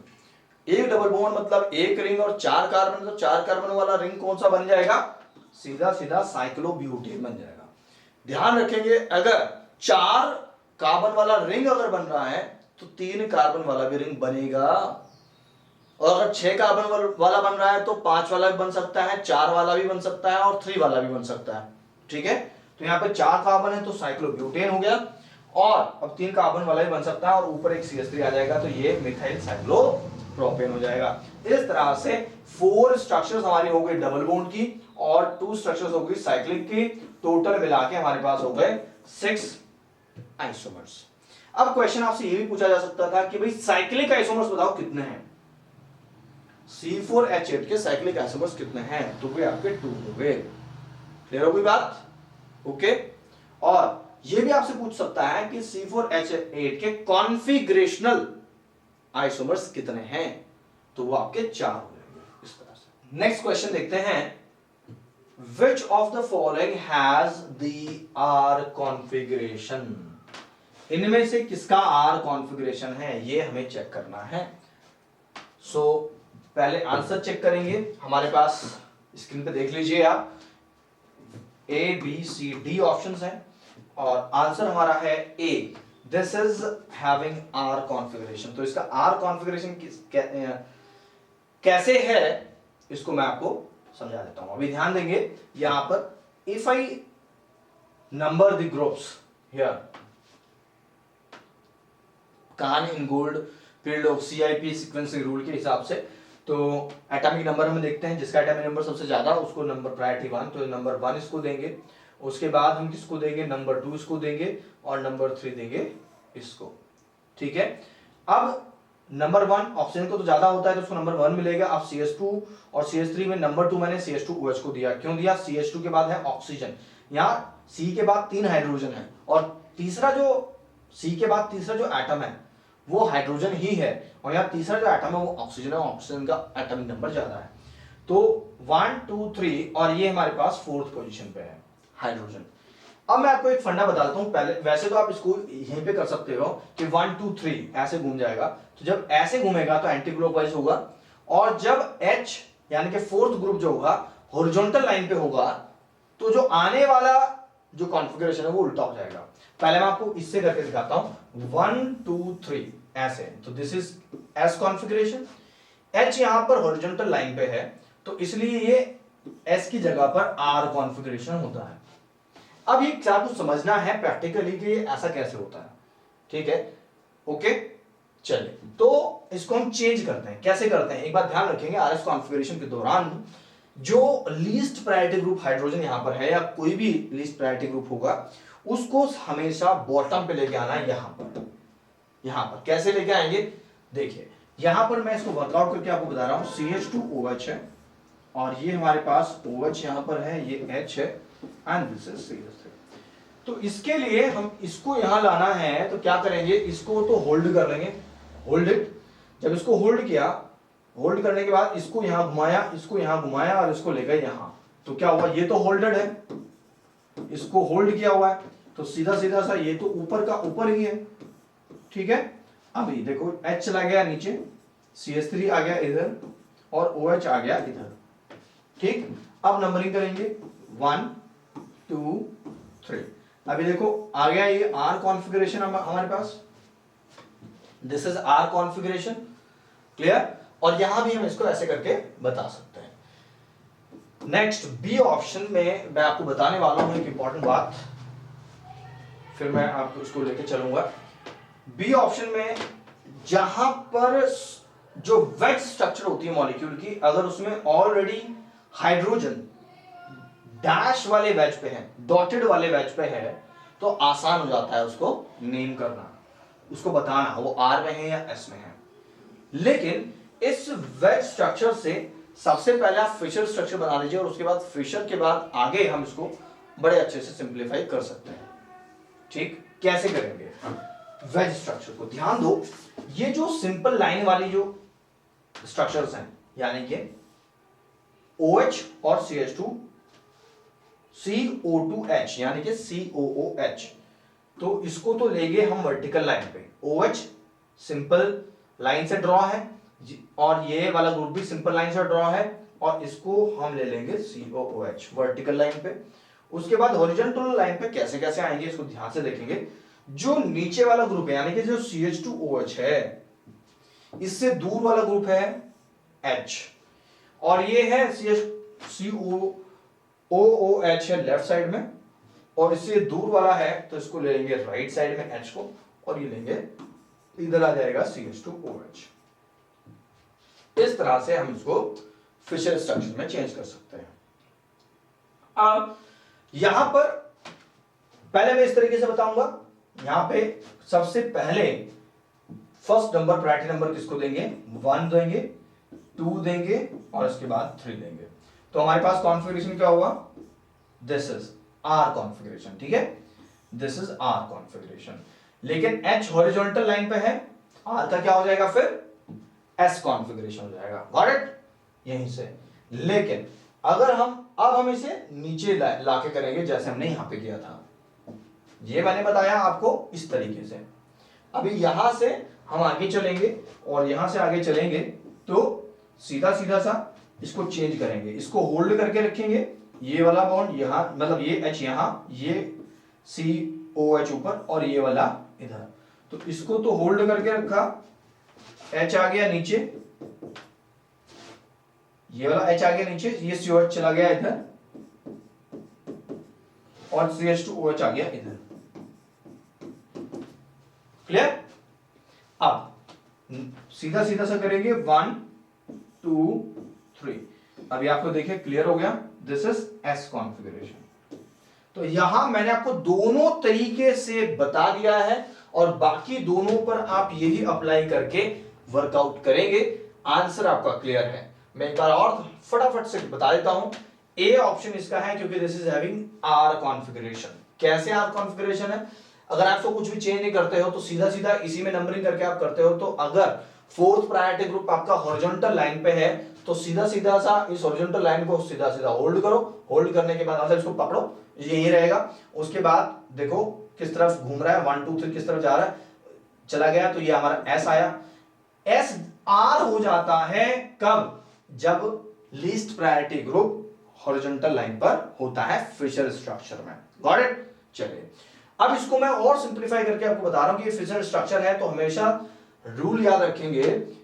[SPEAKER 1] एक डबल बॉन्ड मतलब एक रिंग और 4 कार्बन, तो 4 कार्बन वाला रिंग कौन सा बन जाएगा, सीधा सीधा साइक्लोब्यूटेन बन जाएगा। ध्यान रखेंगे अगर 4 कार्बन वाला रिंग अगर बन रहा है तो 3 कार्बन वाला भी रिंग बनेगा, और अगर 6 कार्बन वाला बन रहा है तो 5 वाला भी बन सकता है, 4 वाला भी बन सकता है और 3 वाला भी बन सकता है, ठीक है। तो यहाँ पे 4 कार्बन है तो साइक्लोब्यूटेन हो गया, और अब 3 कार्बन वाला भी बन सकता है और ऊपर एक CH3 आ जाएगा तो ये मिथाइल साइक्लोप्रोपेन हो जाएगा। इस तरह से 4 स्ट्रक्चर्स हमारी हो गई डबल बॉन्ड की और 2 स्ट्रक्चर्स हो गई साइक्लिक की, टोटल मिला के हमारे पास हो गए 6 आइसोमर्स। अब क्वेश्चन आपसे ये भी पूछा जा सकता था कि भाई साइक्लिक आइसोमर्स बताओ कितने हैं, C4H8 के साइक्लिक आइसोमर्स कितने हैं, तो वे आपके 2 हो गए। क्लियर हो गई बात, ओके। और ये भी आपसे पूछ सकता है कि C4H8 के कॉन्फिगरेशनल आइसोमर्स कितने हैं, तो वो आपके 4 हो जाएंगे इस तरह से। नेक्स्ट क्वेश्चन देखते हैं, which of the following has the R configuration, इनमें से किसका R कॉन्फिगरेशन है ये हमें चेक करना है। सो पहले आंसर चेक करेंगे, हमारे पास स्क्रीन पे देख लीजिए आप, ABCD ऑप्शंस हैं और आंसर हमारा है A, this is having R configuration. तो इसका R कॉन्फिगरेशन कैसे है इसको मैं आपको समझा देता हूं। अभी ध्यान देंगे यहां पर, if I number the groups here, Cahn Ingold field of CIP sequencing rule के हिसाब से, तो एटॉमिक नंबर हम देखते हैं, जिसका एटॉमिक नंबर सबसे ज्यादा उसको नंबर प्रायोरिटी 1, तो नंबर 1 इसको देंगे। उसके बाद हम किसको देंगे, नंबर 2 इसको देंगे और नंबर 3 देंगे इसको, ठीक है। अब नंबर 1 ऑक्सीजन को तो ज्यादा होता है तो उसको नंबर 1 मिलेगा। अब CH2 और CH3 में नंबर 2 मैंने CH2OH को दिया, क्यों दिया, CH2 के बाद है ऑक्सीजन, यहाँ C के बाद 3 हाइड्रोजन है और तीसरा जो C के बाद तीसरा जो एटम है वो हाइड्रोजन ही है, और यहाँ तीसरा जो एटम है वो ऑक्सीजन है, ऑक्सीजन का एटॉमिक नंबर ज्यादा है। तो 1 2 3 और ये हमारे पास 4th पोजीशन पे है हाइड्रोजन। अब मैं आपको एक फंडा बता देता हूं पहले, वैसे तो आप इसको यहीं पे कर सकते हो कि 1 2 3 ऐसे घूम जाएगा, तो जब ऐसे घूमेगा तो एंटी क्लॉकवाइज होगा, और जब H यानी कि 4th ग्रुप जो होगा हॉरिजॉन्टल लाइन पे होगा तो जो आने वाला जो कॉन्फ़िगरेशन है वो उल्टा हो जाएगा। पहले मैं आपको इससे करके दिखाता हूं, 1 2 3 ऐसे, तो this is S configuration. H यहां पर हॉरिजॉन्टल लाइन पे है, तो इसलिए ये एस की जगह पर आर कॉन्फ़िगरेशन होता है। अब ये आपको समझना है प्रैक्टिकली कि ऐसा कैसे होता है, ठीक है, ओके। चलिए, तो इसको हम चेंज करते हैं, कैसे करते हैं एक बात ध्यान रखेंगे, आरएस कॉन्फ़िगरेशन के दौरान जो लीस्ट प्रायोरिटी ग्रुप हाइड्रोजन यहां पर है या कोई भी लीस्ट प्रायोरिटी ग्रुप होगा, उसको हमेशा बॉटम पे लेके आना है। यहां पर कैसे लेके आएंगे, देखिए यहां पर मैं इसको वर्कआउट करके आपको बता रहा हूं, CH2OH है और ये हमारे पास OH यहां पर है, ये H है एंड दिस इज CH3। तो इसके लिए हम इसको यहां लाना है, तो क्या करेंगे, इसको तो होल्ड कर लेंगे, होल्ड इट। जब इसको होल्ड किया, होल्ड करने के बाद इसको यहां घुमाया, इसको यहां घुमाया और इसको ले गए यहां, तो क्या हुआ, ये तो होल्डेड है, इसको होल्ड किया हुआ है, तो सीधा सीधा सा ये तो ऊपर का ऊपर ही है, ठीक है। अभी देखो H चला गया नीचे, CH3 आ गया इधर और OH आ गया इधर, ठीक। अब नंबरिंग करेंगे 1 2 3। अभी देखो आ गया ये R कॉन्फ़िगरेशन हमारे पास, this is R configuration, clear. और यहां भी हम इसको ऐसे करके बता सकते हैं। नेक्स्ट बी ऑप्शन में मैं आपको बताने वाला हूं एक इंपॉर्टेंट बात, फिर मैं आपको उसको लेके चलूंगा। बी ऑप्शन में जहां पर जो वेज स्ट्रक्चर होती है मॉलिक्यूल की, अगर उसमें ऑलरेडी हाइड्रोजन डैश वाले वेज पे है, डॉटेड वाले वेज पे है, तो आसान हो जाता है उसको नेम करना, उसको बताना वो आर में है या एस में है। लेकिन इस वेज स्ट्रक्चर से सबसे पहले आप फिशर स्ट्रक्चर बना लीजिए और उसके बाद फिशर के बाद आगे हम इसको बड़े अच्छे से सिंप्लीफाई कर सकते हैं, ठीक। कैसे करेंगे वेज स्ट्रक्चर को, ध्यान दो, ये जो सिंपल लाइन वाली जो स्ट्रक्चर्स हैं, यानी कि OH और CH2 CO2H यानी कि COOH, तो इसको तो लेंगे हम वर्टिकल लाइन पे, OH सिंपल लाइन से ड्रॉ है और ये वाला ग्रुप भी सिंपल लाइन से ड्रॉ है, और इसको हम ले लेंगे COOH वर्टिकल लाइन पे। उसके बाद हॉरिजॉन्टल लाइन पे कैसे कैसे आएंगे इसको ध्यान से देखेंगे। जो नीचे वाला ग्रुप है यानी कि जो CH2OH है, इससे दूर वाला ग्रुप है H, और ये है COOH है लेफ्ट साइड में, और इससे दूर वाला है तो इसको ले लेंगे राइट साइड में H को, और ये लेंगे इधर आ जाएगा CH2OH। इस तरह से हम इसको फिशर स्ट्रक्चर में चेंज कर सकते हैं। अब यहां पर पहले मैं इस तरीके से बताऊंगा, यहां पे सबसे पहले फर्स्ट नंबर प्रायोरिटी नंबर किसको देंगे, 1 देंगे, 2 देंगे और इसके बाद 3 देंगे। तो हमारे पास कॉन्फ़िगरेशन क्या हुआ, दिस इज आर कॉन्फ़िगरेशन, ठीक है, दिस इज आर कॉन्फ़िगरेशन। लेकिन H हॉरिजॉन्टल लाइन पे है, आर का क्या हो जाएगा फिर एस कॉन्फ़िगरेशन हो जाएगा, गॉट इट, यहीं से। लेकिन अगर अब हम इसे नीचे लाके करेंगे जैसे हमने यहां पे किया था, ये मैंने बताया आपको इस तरीके से। अभी यहां से हम आगे चलेंगे और यहां से आगे चलेंगे तो सीधा सीधा सा इसको चेंज करेंगे, इसको होल्ड करके रखेंगे, ये वाला बॉन्ड यहां, मतलब ये H यहां, ये COH ऊपर और ये वाला इधर, तो इसको तो होल्ड करके रखा, H आ गया नीचे, ये वाला H आ गया नीचे, ये COH चला गया इधर और CH2OH आ गया इधर, क्लियर। अब सीधा सीधा सा करेंगे 1 2 3। अभी आपको देखिए क्लियर हो गया, दिस इज एस कॉन्फ़िगरेशन। तो यहां मैंने आपको दोनों तरीके से बता दिया है और बाकी दोनों पर आप यही अप्लाई करके वर्कआउट करेंगे, आंसर आपका क्लियर है। मैं एक बार और फटाफट से बता देता हूं, ए ऑप्शन इसका है क्योंकि this is having R configuration. कैसे आर कॉन्फ़िगरेशन है, अगर आपको कुछ भी चेंज नहीं करते हो तो सीधा सीधा इसी में नंबरिंग करके आप करते हो, तो अगर फोर्थ प्रायोरिटी ग्रुप आपका हॉरिजॉन्टल लाइन पे है तो सीधा सीधा सा इस हॉरिजॉन्टल लाइन को सीधा सीधा होल्ड करो, होल्ड करने के बाद मतलब इसको पकड़ो, यही रहेगा। उसके बाद देखो किस तरफ घूम रहा है, 1 2 3 किस तरफ जा रहा है, चला गया तो ये हमारा एस आया। एस आर हो जाता है कब, जब least priority group horizontal line पर होता है फिशर स्ट्रक्चर में, गॉट इट। चलिए अब इसको मैं और सिंप्लीफाई करके आपको बता रहा हूं कि ये फिशर स्ट्रक्चर है, तो हमेशा रूल याद रखेंगे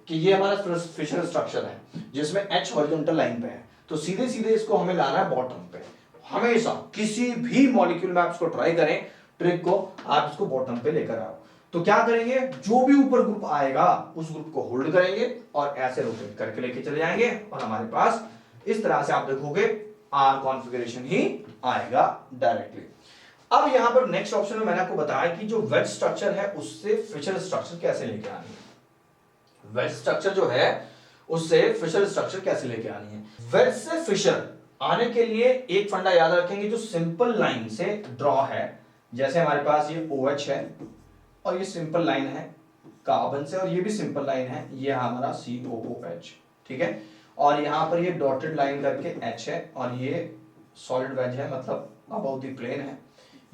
[SPEAKER 1] कि ये हमारा फिशर स्ट्रक्चर है जिसमें एच हॉरिजॉन्टल लाइन पे है, तो सीधे सीधे इसको हमें लाना है बॉटम पे। हमेशा किसी भी मॉलिक्यूल में आप इसको ट्राई करें, ट्रिक को आप इसको बॉटम पे लेकर आओ। तो क्या करेंगे, जो भी ऊपर ग्रुप आएगा उस ग्रुप को होल्ड करेंगे और ऐसे रोटेट करके लेके चले जाएंगे, और हमारे पास इस तरह से आप देखोगे आर कॉन्फ़िगरेशन ही आएगा डायरेक्टली। अब यहां पर नेक्स्ट ऑप्शन में मैंने आपको बताया कि जो वेज स्ट्रक्चर है उससे फिशर स्ट्रक्चर कैसे लेके आनी है। वेज स्ट्रक्चर जो है उससे फिशर स्ट्रक्चर कैसे लेके आनी है। वेज से फिशर आने के लिए एक फंडा याद रखेंगे, जो सिंपल लाइन से ड्रॉ है, जैसे हमारे पास ये OH है और ये सिंपल लाइन है कार्बन से, और ये भी सिंपल लाइन है, ये हमारा COOH, ठीक है, और यहां पर ये डॉटेड लाइन करके H है, और ये सॉलिड वेज है, मतलब अबाउट द प्लेन है,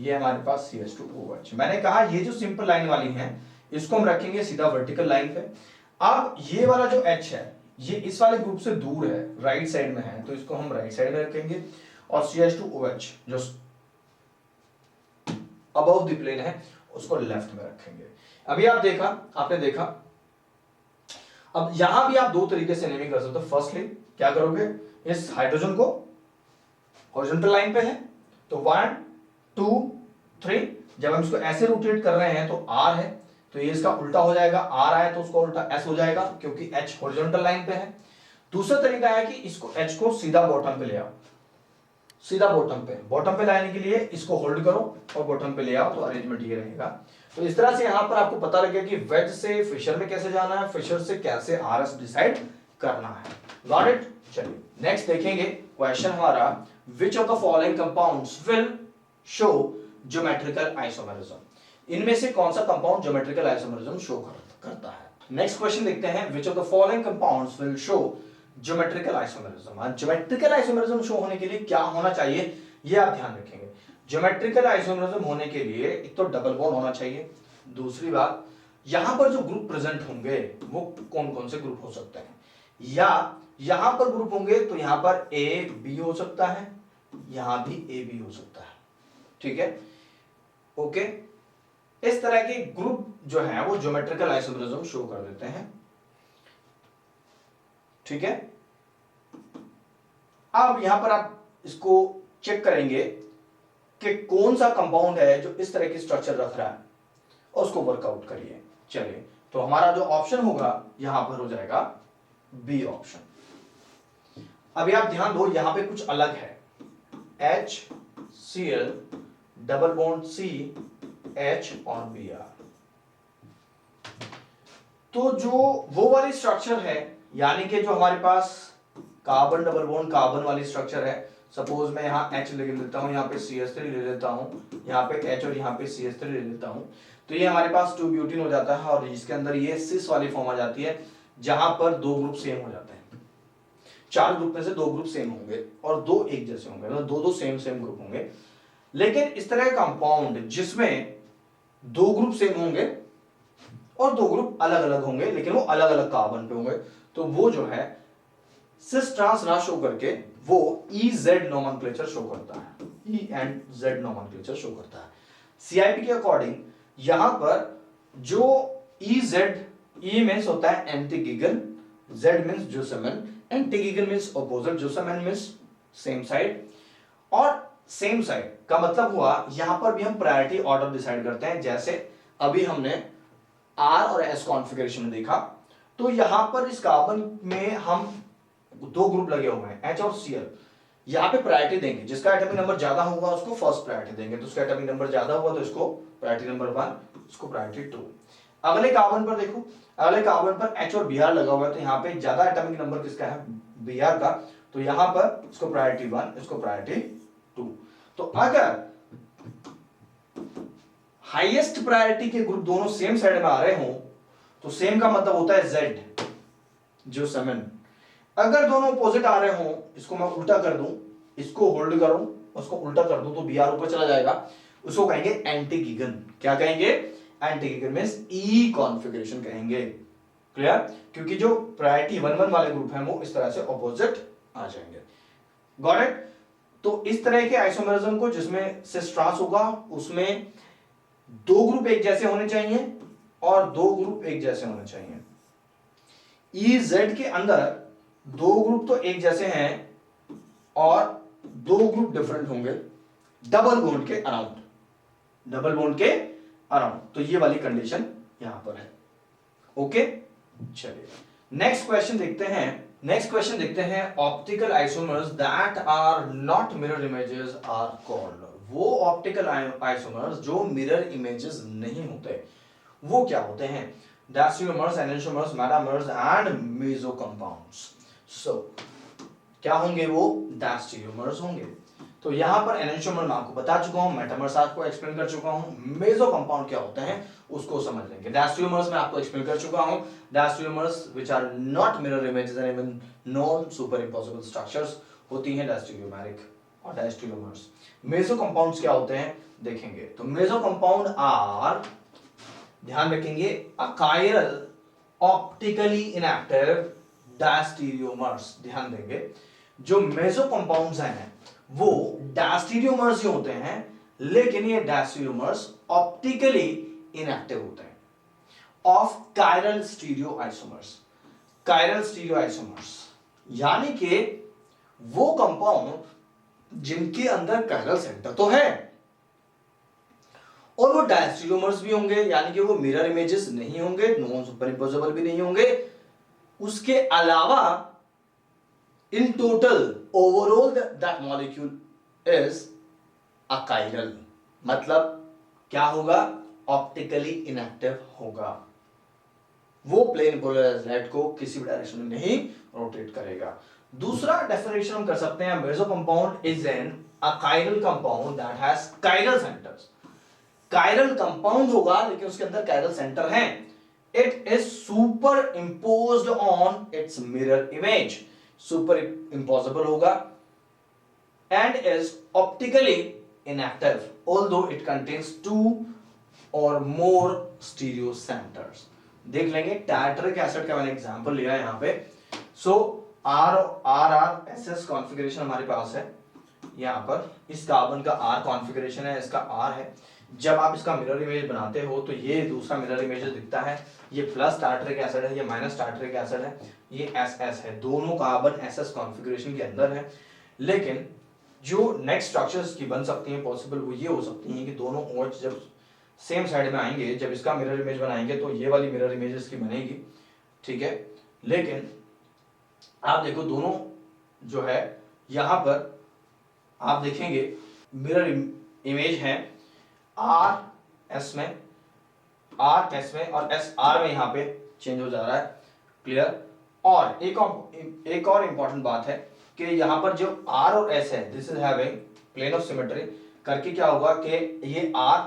[SPEAKER 1] ये हमारे पास CH2OH। मैंने कहा ये जो सिंपल लाइन वाली है इसको हम रखेंगे सीधा वर्टिकल लाइन पे। अब ये वाला जो H है ये इस वाले ग्रुप से दूर है, राइट साइड में है, तो इसको हम राइट साइड में रखेंगे, और CH2OH जो अबव द प्लेन है उसको लेफ्ट में रखेंगे। अभी आपने देखा, अब यहां भी आप दो तरीके से नेमिंग कर सकते हो। फर्स्टली क्या करोगे, इस हाइड्रोजन को हॉरिजॉन्टल लाइन पे है तो 1 2 3, जब हम इसको ऐसे रोटेट कर रहे हैं तो R है, तो ये इसका उल्टा हो जाएगा, R आया तो उसका उल्टा S हो जाएगा क्योंकि H हॉरिजॉन्टल लाइन पे है। दूसरा तरीका है कि इसको H को सीधा बॉटम पे ले आओ, सीधा बॉटम पे लाने के लिए इसको होल्ड करो और बॉटम पे ले आओ, तो अरेंजमेंट ये रहेगा। तो इस तरह से यहां पर आपको पता लगे कि वेज से फिशर में कैसे जाना है, फिशर से कैसे RS डिसाइड करना है। Got it. चलिए नेक्स्ट देखेंगे क्वेश्चन हमारा, विच of the following compounds will show geometrical isomerism. इनमें से कौन सा कंपाउंड ज्योमेट्रिकल आइसोमेरिज्म शो करता है। नेक्स्ट क्वेश्चन देखते हैं, which of the following compounds will show geometrical isomerism. Geometrical isomerism show होने के लिए क्या होना चाहिए ये आप ध्यान रखेंगे। ज्योमेट्रिकल आइसोमेरिज्म होने के लिए एक तो डबल बॉन्ड होना चाहिए, दूसरी बात यहां पर जो ग्रुप प्रेजेंट होंगे वो कौन कौन से ग्रुप हो सकते हैं, या यहां पर ग्रुप होंगे तो यहां पर AB हो सकता है, यहां भी AB हो सकता है, ठीक है, ओके। इस तरह के ग्रुप जो है वो ज्योमेट्रिकल आइसोमेरिज्म शो कर देते हैं, ठीक है। अब यहां पर आप इसको चेक करेंगे कि कौन सा कंपाउंड है जो इस तरह की स्ट्रक्चर रख रहा है और उसको वर्कआउट करिए। चलिए, तो हमारा जो ऑप्शन होगा यहां पर हो जाएगा बी ऑप्शन। अभी आप ध्यान दो, यहां पे कुछ अलग है, HCl double bond C H और Br। तो जो वो वाली स्ट्रक्चर है, यानी कि जो हमारे पास कार्बन डबल बॉन्ड कार्बन वाली स्ट्रक्चर है, सपोज मैं यहाँ H ले लेता हूँ, यहाँ पे CH3 ले लेता हूँ, यहाँ पे H और यहाँ पे CH3 ले लेता हूँ, तो ये हमारे पास 2 ब्यूटीन हो जाता है, और इसके अंदर ये सिस वाली फॉर्म आ जाती है जहां पर दो ग्रुप सेम हो जाते हैं। 4 ग्रुप में से 2 ग्रुप सेम होंगे और 2 एक जैसे होंगे, मतलब 2 सेम ग्रुप होंगे। लेकिन इस तरह का कंपाउंड जिसमें 2 ग्रुप सेम होंगे और 2 ग्रुप अलग अलग होंगे, लेकिन वो अलग अलग कार्बन पे होंगे, तो वो जो है सिस ट्रांस ना शो करके वो EZ नोमेनक्लेचर शो करता है, E and Z nomenclature show करता है। CIP के अकॉर्डिंग यहां पर जो EZ, E मींस होता है एंटी गिगन, Z मींस जोसेमन, एंटी गिगन मींस अपोजिट, जोसेमन मींस सेम साइड, और सेम साइड का मतलब हुआ यहां पर भी हम प्रायोरिटी ऑर्डर डिसाइड करते हैं। जैसे अभी हमने R और S कॉन्फ़िगरेशन में देखा, तो यहां पर इस कार्बन में हम 2 ग्रुप लगे हुए हैं H और Cl, यहां पे प्रायोरिटी देंगे, जिसका एटॉमिक नंबर ज्यादा होगा उसको फर्स्ट प्रायोरिटी देंगे, तो उसका एटॉमिक नंबर ज्यादा हुआ तो इसको प्रायोरिटी नंबर 1, इसको प्रायोरिटी 2। अगले कार्बन पर देखो, अगले कार्बन पर H और Br लगा हुआ है, तो यहाँ पे ज्यादा एटॉमिक नंबर किसका है, Br का, तो यहां पर इसको प्रायोरिटी 1, इसको प्रायोरिटी 2। तो अगर हाईएस्ट प्रायोरिटी के ग्रुप दोनों सेम साइड में आ रहे हो तो सेम का मतलब होता है Z, जो सेमन। अगर दोनों अपोजिट आ रहे हो, इसको मैं उल्टा कर दूं, इसको होल्ड करूं, उसको उल्टा कर दूं, तो Br ऊपर चला जाएगा, उसको कहेंगे एंटी गिगन। क्या कहेंगे, एंटी गिगन मींस E कॉन्फ़िगरेशन कहेंगे। क्लियर, क्योंकि जो प्रायोरिटी 1 वाले ग्रुप हैं वो इस तरह से अपोजिट आ जाएंगे। Got it. तो इस तरह के आइसोमेरिज्म को जिसमें सिस ट्रांस होगा उसमें दो ग्रुप एक जैसे होने चाहिए और दो ग्रुप एक जैसे होने चाहिए। EZ के अंदर दो ग्रुप तो एक जैसे हैं और दो ग्रुप डिफरेंट होंगे डबल बॉन्ड के अराउंड, डबल बॉन्ड के अराउंड। तो ये वाली कंडीशन यहां पर है। ओके, चलिए नेक्स्ट क्वेश्चन देखते हैं। नेक्स्ट क्वेश्चन देखते हैं, optical isomers that are not mirror images are called. वो ऑप्टिकल आइसोमर्स जो मिरर इमेजेस नहीं होते वो क्या होते हैं? Diastereomers, enantiomers, metamers and meso compounds. So क्या होंगे वो? डायस्टेरियोमर्स होंगे। तो यहां पर एनेंटियोमर मैं आपको बता चुका हूं, मेटामर्स आपको एक्सप्लेन कर चुका हूं, मेसो कंपाउंड क्या होते हैं उसको समझ लेंगे। डायस्टेरियोमर्स मैं आपको एक्सप्लेन कर चुका हूं, diastereomers which are not mirror images and even non super impossible structures होती हैं डायस्टेरियोमेरिक और डायस्टेरियोमर्स। मेसो कंपाउंड्स क्या होते हैं देखेंगे। तो मेसो कंपाउंड आर, ध्यान रखेंगे, अकायरल ऑप्टिकली इनएक्टिव डायस्टेरियोमर्स। ध्यान देंगे, जो मेसो कंपाउंड्स हैं वो डायस्टेरियोमर्स ही होते हैं, लेकिन ये डायस्टेरियोमर्स ऑप्टिकली इनएक्टिव होते हैं of chiral stereo isomers. Chiral stereo isomers यानी कि वो कंपाउंड जिनके अंदर कायरल सेंटर तो है और वो डायस्टेरियोमर्स भी होंगे, यानी कि वो मिरर इमेजेस नहीं होंगे, नॉन सुपरइम्पोजेबल भी नहीं होंगे। उसके अलावा in total overall that molecule is achiral, मतलब क्या होगा? ऑप्टिकली इनएक्टिव होगा। वो प्लेन पोलराइज्ड लाइट को किसी भी डायरेक्शन में नहीं रोटेट करेगा। दूसरा डेफिनेशन हम कर सकते हैं, meso compound is an achiral compound that has chiral centres. Chiral compound होगा लेकिन उसके अंदर कायरल सेंटर है। It is superimposed on its mirror image, superimposable होगा and is optically inactive although it contains two और more stereo centres. देख लेंगे, tartaric acid का मैंने एग्जांपल लिया है यहां पे। सो RRSS कॉन्फ़िगरेशन हमारे पास है यहां पर। इस कार्बन का R कॉन्फ़िगरेशन है, इसका R है। जब आप इसका मिरर इमेज बनाते हो तो ये दूसरा मिरर इमेज दिखता है, ये प्लस टार्टरिक एसिड है, ये माइनस टार्टरिक एसिड है, ये SS है। दोनों कार्बन SS कॉन्फ़िगरेशन के अंदर है। लेकिन जो नेक्स्ट स्ट्रक्चर्स की बन सकती हैं पॉसिबल, वो ये हो सकती हैं कि दोनों OH जब सेम साइड में आएंगे, जब इसका मिरर इमेज बनाएंगे तो ये वाली मिरर इमेज इसकी बनेगी, ठीक है। लेकिन आप देखो दोनों जो है यहां पर आप देखेंगे मिरर इमेज है RS में, RS में और SR में यहां पे चेंज हो जा रहा है, क्लियर। और एक और इंपॉर्टेंट बात है कि यहां पर जो R और S है, this is having plane of symmetry, करके क्या होगा कि ये R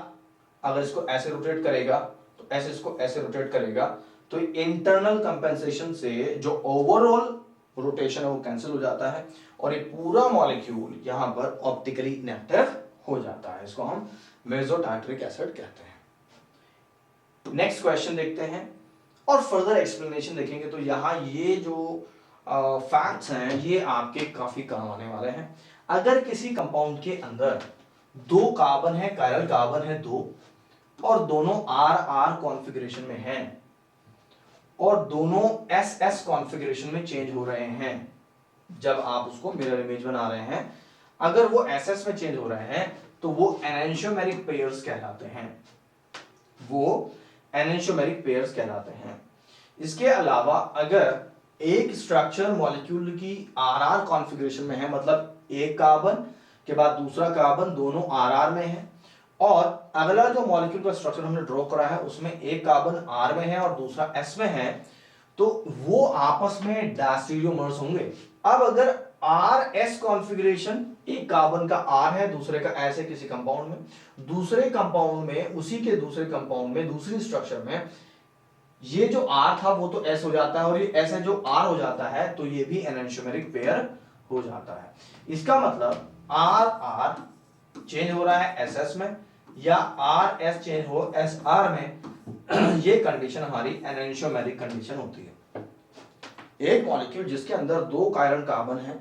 [SPEAKER 1] अगर इसको ऐसे रोटेट करेगा तो ऐसे इसको ऐसे रोटेट करेगा, तो इंटरनल कंपेंसेशन से जो ओवरऑल रोटेशन है वो कैंसिल हो जाता है और ये पूरा मॉलिक्यूल यहां पर ऑप्टिकली इनएक्टिव हो जाता है। इसको हम मेसो टार्टरिक एसिड कहते हैं। नेक्स्ट क्वेश्चन देखते हैं और फर्दर एक्सप्लेनेशन देखेंगे। तो यहां ये जो फैक्ट्स हैं ये आपके काफी काम आने वाले हैं। अगर किसी कंपाउंड के अंदर दो कार्बन है, कायरल कार्बन है दो, और दोनों RR कॉन्फ़िगरेशन में हैं और दोनों SS कॉन्फ़िगरेशन में चेंज हो रहे हैं जब आप उसको मिरर इमेज बना रहे हैं, अगर वो SS में चेंज हो रहे हैं तो वो एनेंटियोमेरिक पेयर्स कहलाते हैं, वो एनेंटियोमेरिक पेयर्स कहलाते हैं। इसके अलावा अगर एक स्ट्रक्चर मॉलिक्यूल की RR कॉन्फ़िगरेशन में है, मतलब एक कार्बन के बाद दूसरा कार्बन दोनों RR में है, और अगला जो मॉलिक्यूल का स्ट्रक्चर हमने ड्रॉ करा है उसमें एक कार्बन R में है और दूसरा S में है, तो वो आपस में डायस्टेरियोमर्स होंगे। अब अगर RS कॉन्फ़िगरेशन, एक कार्बन का R है दूसरे का S है किसी कंपाउंड में, दूसरे कंपाउंड में, उसी के दूसरे कंपाउंड में, दूसरी स्ट्रक्चर में ये जो R था वो तो S हो जाता है और ये S है जो R हो जाता है, तो ये भी एनेंटियोमेरिक पेयर हो जाता है। इसका मतलब RR चेंज हो रहा है SS में या RS चेंज हो SR में, ये कंडीशन हमारी एनेंटियोमेरिक कंडीशन होती है। एक मॉलिक्यूल जिसके अंदर दो कायरल कार्बन है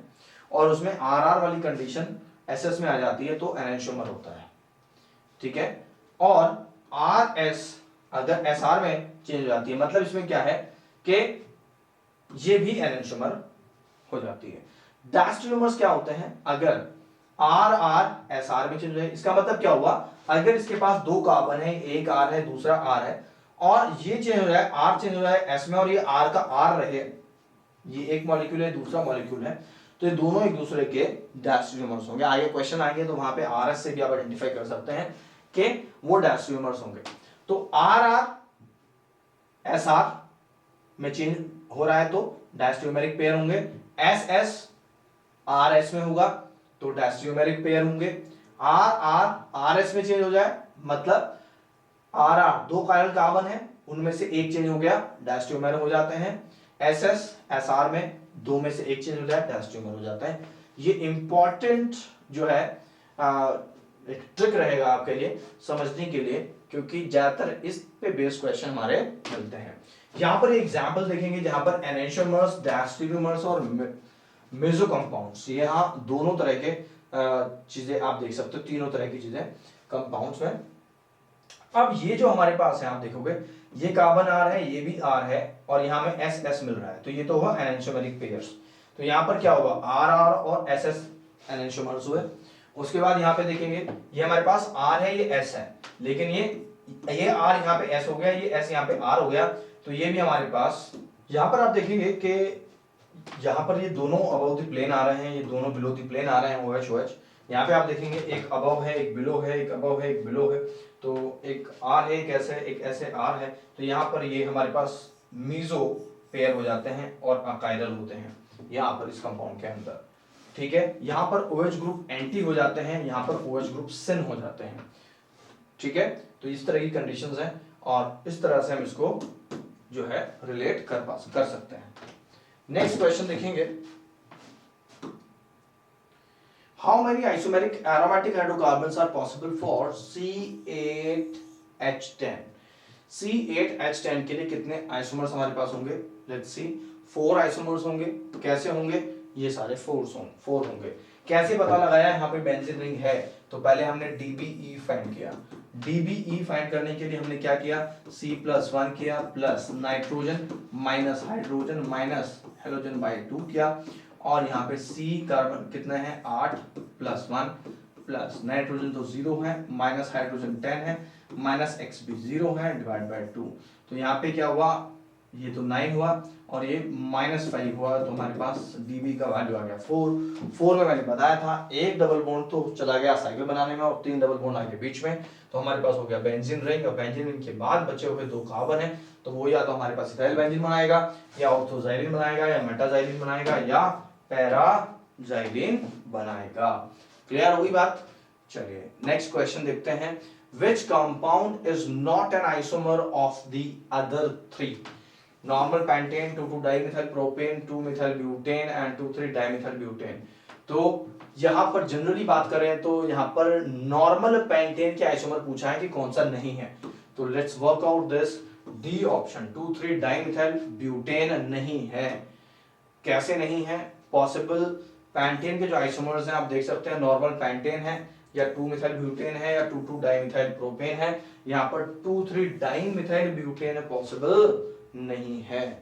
[SPEAKER 1] और उसमें RR वाली कंडीशन SS में आ जाती है तो एनेंटियोमर होता है, ठीक है। और आर एस अगर एस आर में चेंज हो जाती है, मतलब इसमें क्या है कि ये भी एनेंटियोमर हो जाती है। डायस्टेरियोमर्स क्या होते हैं, अगर आर आर एस आर में चेंज हो जाए, इसका मतलब क्या हुआ, अगर इसके पास दो कार्बन है, एक आर है दूसरा आर है, और ये चेंज हो जाए, आर चेंज हो जाए एस में और ये आर का आर रहे, ये एक मॉलिक्यूल है दूसरा मॉलिक्यूल है, तो ये दोनों एक दूसरे के डायस्टेरियोमर्स होंगे। आगे क्वेश्चन आएंगे तो वहां पे आर एस से भी आप आइडेंटिफाई कर सकते हैं कि वो डायस्टेरियोमर्स होंगे। तो आर आर एस आर में चेंज हो रहा है तो डायस्टेरियोमेरिक पेयर होंगे, एस एस आर एस में होगा तो डायस्टेरियोमेरिक पेयर होंगे। आर आर आर एस में चेंज हो जाए मतलब आर आर दो कायरल कार्बन है उनमें से एक चेंज हो गया डायस्टेरियोमेर हो जाते हैं। एस एस एस आर में दो में से एक चेंज हो जाए डायस्टेरियोमेर हो जाता है। ये इंपॉर्टेंट जो है एक ट्रिक रहेगा आपके लिए समझने के लिए, क्योंकि ज्यादातर इस पे बेस्ड क्वेश्चन हमारे मिलते हैं। यहां पर एग्जांपल देखेंगे जहां पर एनेंटियोमर्स, डायस्टेरियोमर्स और मेसो कंपाउंड्स, यहाँ दोनों तरह के चीजें आप देख सकते हो, तीनों तरह की चीजें कंपाउंड्स में। अब ये जो हमारे पास है आप देखोगे ये कार्बन आर है ये भी आर है और यहाँ में एस एस मिल रहा है, तो ये तो हुआ एनेंटियोमेरिक पेयर्स। तो यहाँ पर क्या होगा, आर आर और एस एस एनेंटियोमर्स हुए। उसके बाद यहाँ पे देखेंगे ये हमारे पास आर है ये एस है, लेकिन ये आर यहाँ पे एस हो गया, ये एस यहाँ पे आर हो गया, तो ये भी हमारे पास। यहाँ पर आप देखेंगे कि यहाँ पर ये दोनों अबव द प्लेन आ रहे हैं, ये दोनों बिलो द प्लेन आ रहे हैं, OH OH। यहाँ पे आप देखेंगे एक अबव है एक बिलो है, एक अबव है एक बिलो है, तो एक आर है एक ऐसे एक ऐसे आर है, तो यहाँ पर ये हमारे पास मीजो पेयर हो जाते हैं और अकाइरल होते हैं यहाँ पर इस कंपाउंड के अंदर। ठीक है, यहाँ पर OH ग्रुप एंटी हो जाते हैं, यहाँ पर OH ग्रुप सिन हो जाते हैं। ठीक है, तो इस तरह की कंडीशंस हैं और इस तरह से हम इसको जो है रिलेट कर सकते हैं। नेक्स्ट क्वेश्चन देखेंगे, how many isomeric aromatic hydrocarbons are possible for C8H10। C8H10 के लिए कितने आइसोमर्स हमारे पास होंगे, लेट्स सी 4 आइसोमर्स होंगे। कैसे होंगे, ये सारे 4 होंगे। कैसे पता लगाया, यहाँ पे बेंजीन रिंग है तो पहले हमने DBE फाइंड किया। DBE फाइंड करने के लिए हमने क्या किया, C+1 किया plus nitrogen minus hydrogen minus halogen by 2 किया, और यहाँ पे C कार्बन कितने हैं 8 प्लस 1 प्लस नाइट्रोजन तो 0 है माइनस हाइड्रोजन 10 है माइनस x भी 0 है डिवाइड बाय 2, तो यहाँ पे क्या हुआ, ये तो 9 हुआ और ये -5 हुआ, तो हमारे पास DB का वैल्यू आ गया 4 में मैंने बताया था एक डबल बॉन्ड तो चला गया साइकिल बनाने में और 3 डबल बॉन्ड आ गए बीच में, तो हमारे पास हो गया बेंजीन रिंग। और बेंजीन रिंग के बाद बचे हुए 2 कार्बन है, तो वो या तो हमारे पास इथाइल बेंजीन बनाएगा या ऑर्थोजाइलिन बनाएगा या मेटाजाइलिन बनाएगा या पैराजाइलिन बनाएगा। क्लियर होगी बात। चलिए नेक्स्ट क्वेश्चन देखते हैं, which compound is not an isomer of the other 3। Normal pentane 2,2 dimethyl propane 2 methyl butane and 2,3 dimethyl butane. तो यहां पर जनरली बात करें तो यहां पर नॉर्मल पेंटेन के आइसोमर पूछा है कि कौन सा नहीं है, तो let's work out this. D option 2,3 dimethyl butane नहीं है। कैसे नहीं है, पॉसिबल पेंटेन के जो आइसोमर्स हैं आप देख सकते हैं, नॉर्मल पेंटेन है या 2 मिथाइल ब्यूटेन है या 2,2 डाइमिथाइल प्रोपेन है, यहाँ पर 2,3 डाइमिथाइल ब्यूटेन है, पॉसिबल नहीं है।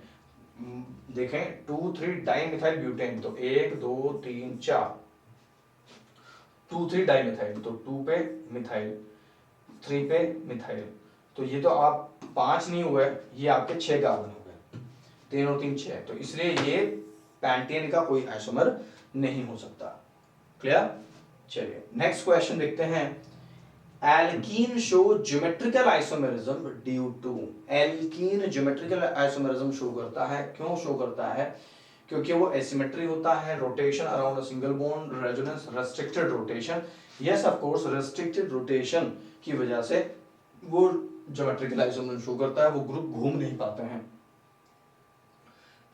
[SPEAKER 1] देखें 2,3 डाइमिथाइल ब्यूटेन तो 1 2 3 4, 2,3 डाइमिथाइल तो 2 पे मिथाइल 3 पे मिथाइल, तो ये तो आप 5 नहीं हुए, ये आपके 6 कार्बन हो गए, 3 और 3 6, तो इसलिए ये पेंटेन का कोई आइसोमर नहीं हो सकता। क्लियर। चलिए नेक्स्ट क्वेश्चन देखते हैं, alkene show geometrical isomerism due to. Alkene geometrical isomerism show करता है, क्यों शो करता है, क्योंकि वो एसिमेट्री होता है, rotation around a single bond, resonance, restricted rotation. Yes of course restricted rotation की वजह से वो ज्योमेट्रिकल आइसोमेरिज्म शो करता है, वो ग्रुप घूम नहीं पाते हैं।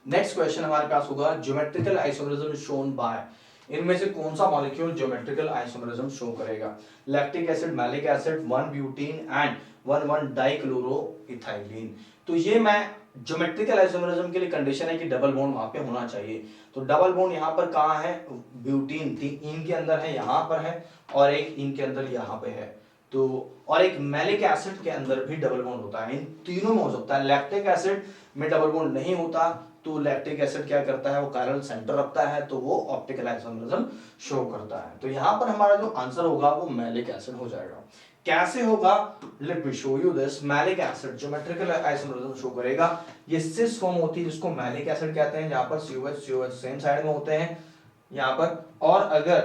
[SPEAKER 1] नेक्स्ट क्वेश्चन हमारे पास होगा, ज्योमेट्रिकल आइसोमेरिज्म शोन बाय। इनमें से कौन सा मॉलिक्यूल ज्योमेट्रिकल आइसोमेरिज्म शो करेगा, lactic acid, malic acid, 1 butene and 1 डाइक्लोरोइथाइलिन। तो ये मैं ज्योमेट्रिकल आइसोमेरिज्म के लिए कंडीशन है कि डबल बॉन्ड वहां पे होना चाहिए, तो डबल बॉन्ड यहाँ पर कहाँ है, ब्यूटीन इन के अंदर है, यहाँ पर है, और एक इन के अंदर यहाँ पे है, तो और एक मैलिक एसिड के अंदर भी डबल बॉन्ड होता है, इन तीनों में हो सकता है। लैक्टिक एसिड में डबल बॉन्ड नहीं होता, तो लैक्टिक एसिड क्या करता है, वो कायरल सेंटर रखता है, तो वो ऑप्टिकल आइसोमरिज्म शो करता है। तो यहाँ पर हमारा जो आंसर होगा वो मैलिक एसिड हो जाएगा। कैसे होगा, let me show you this. Malic acid geometrical isomerism show करेगा। ये सिस फॉर्म होती है जिसको मैलिक एसिड कहते हैं, जहां पर COH COH सेम साइड में होते हैं यहाँ पर, और अगर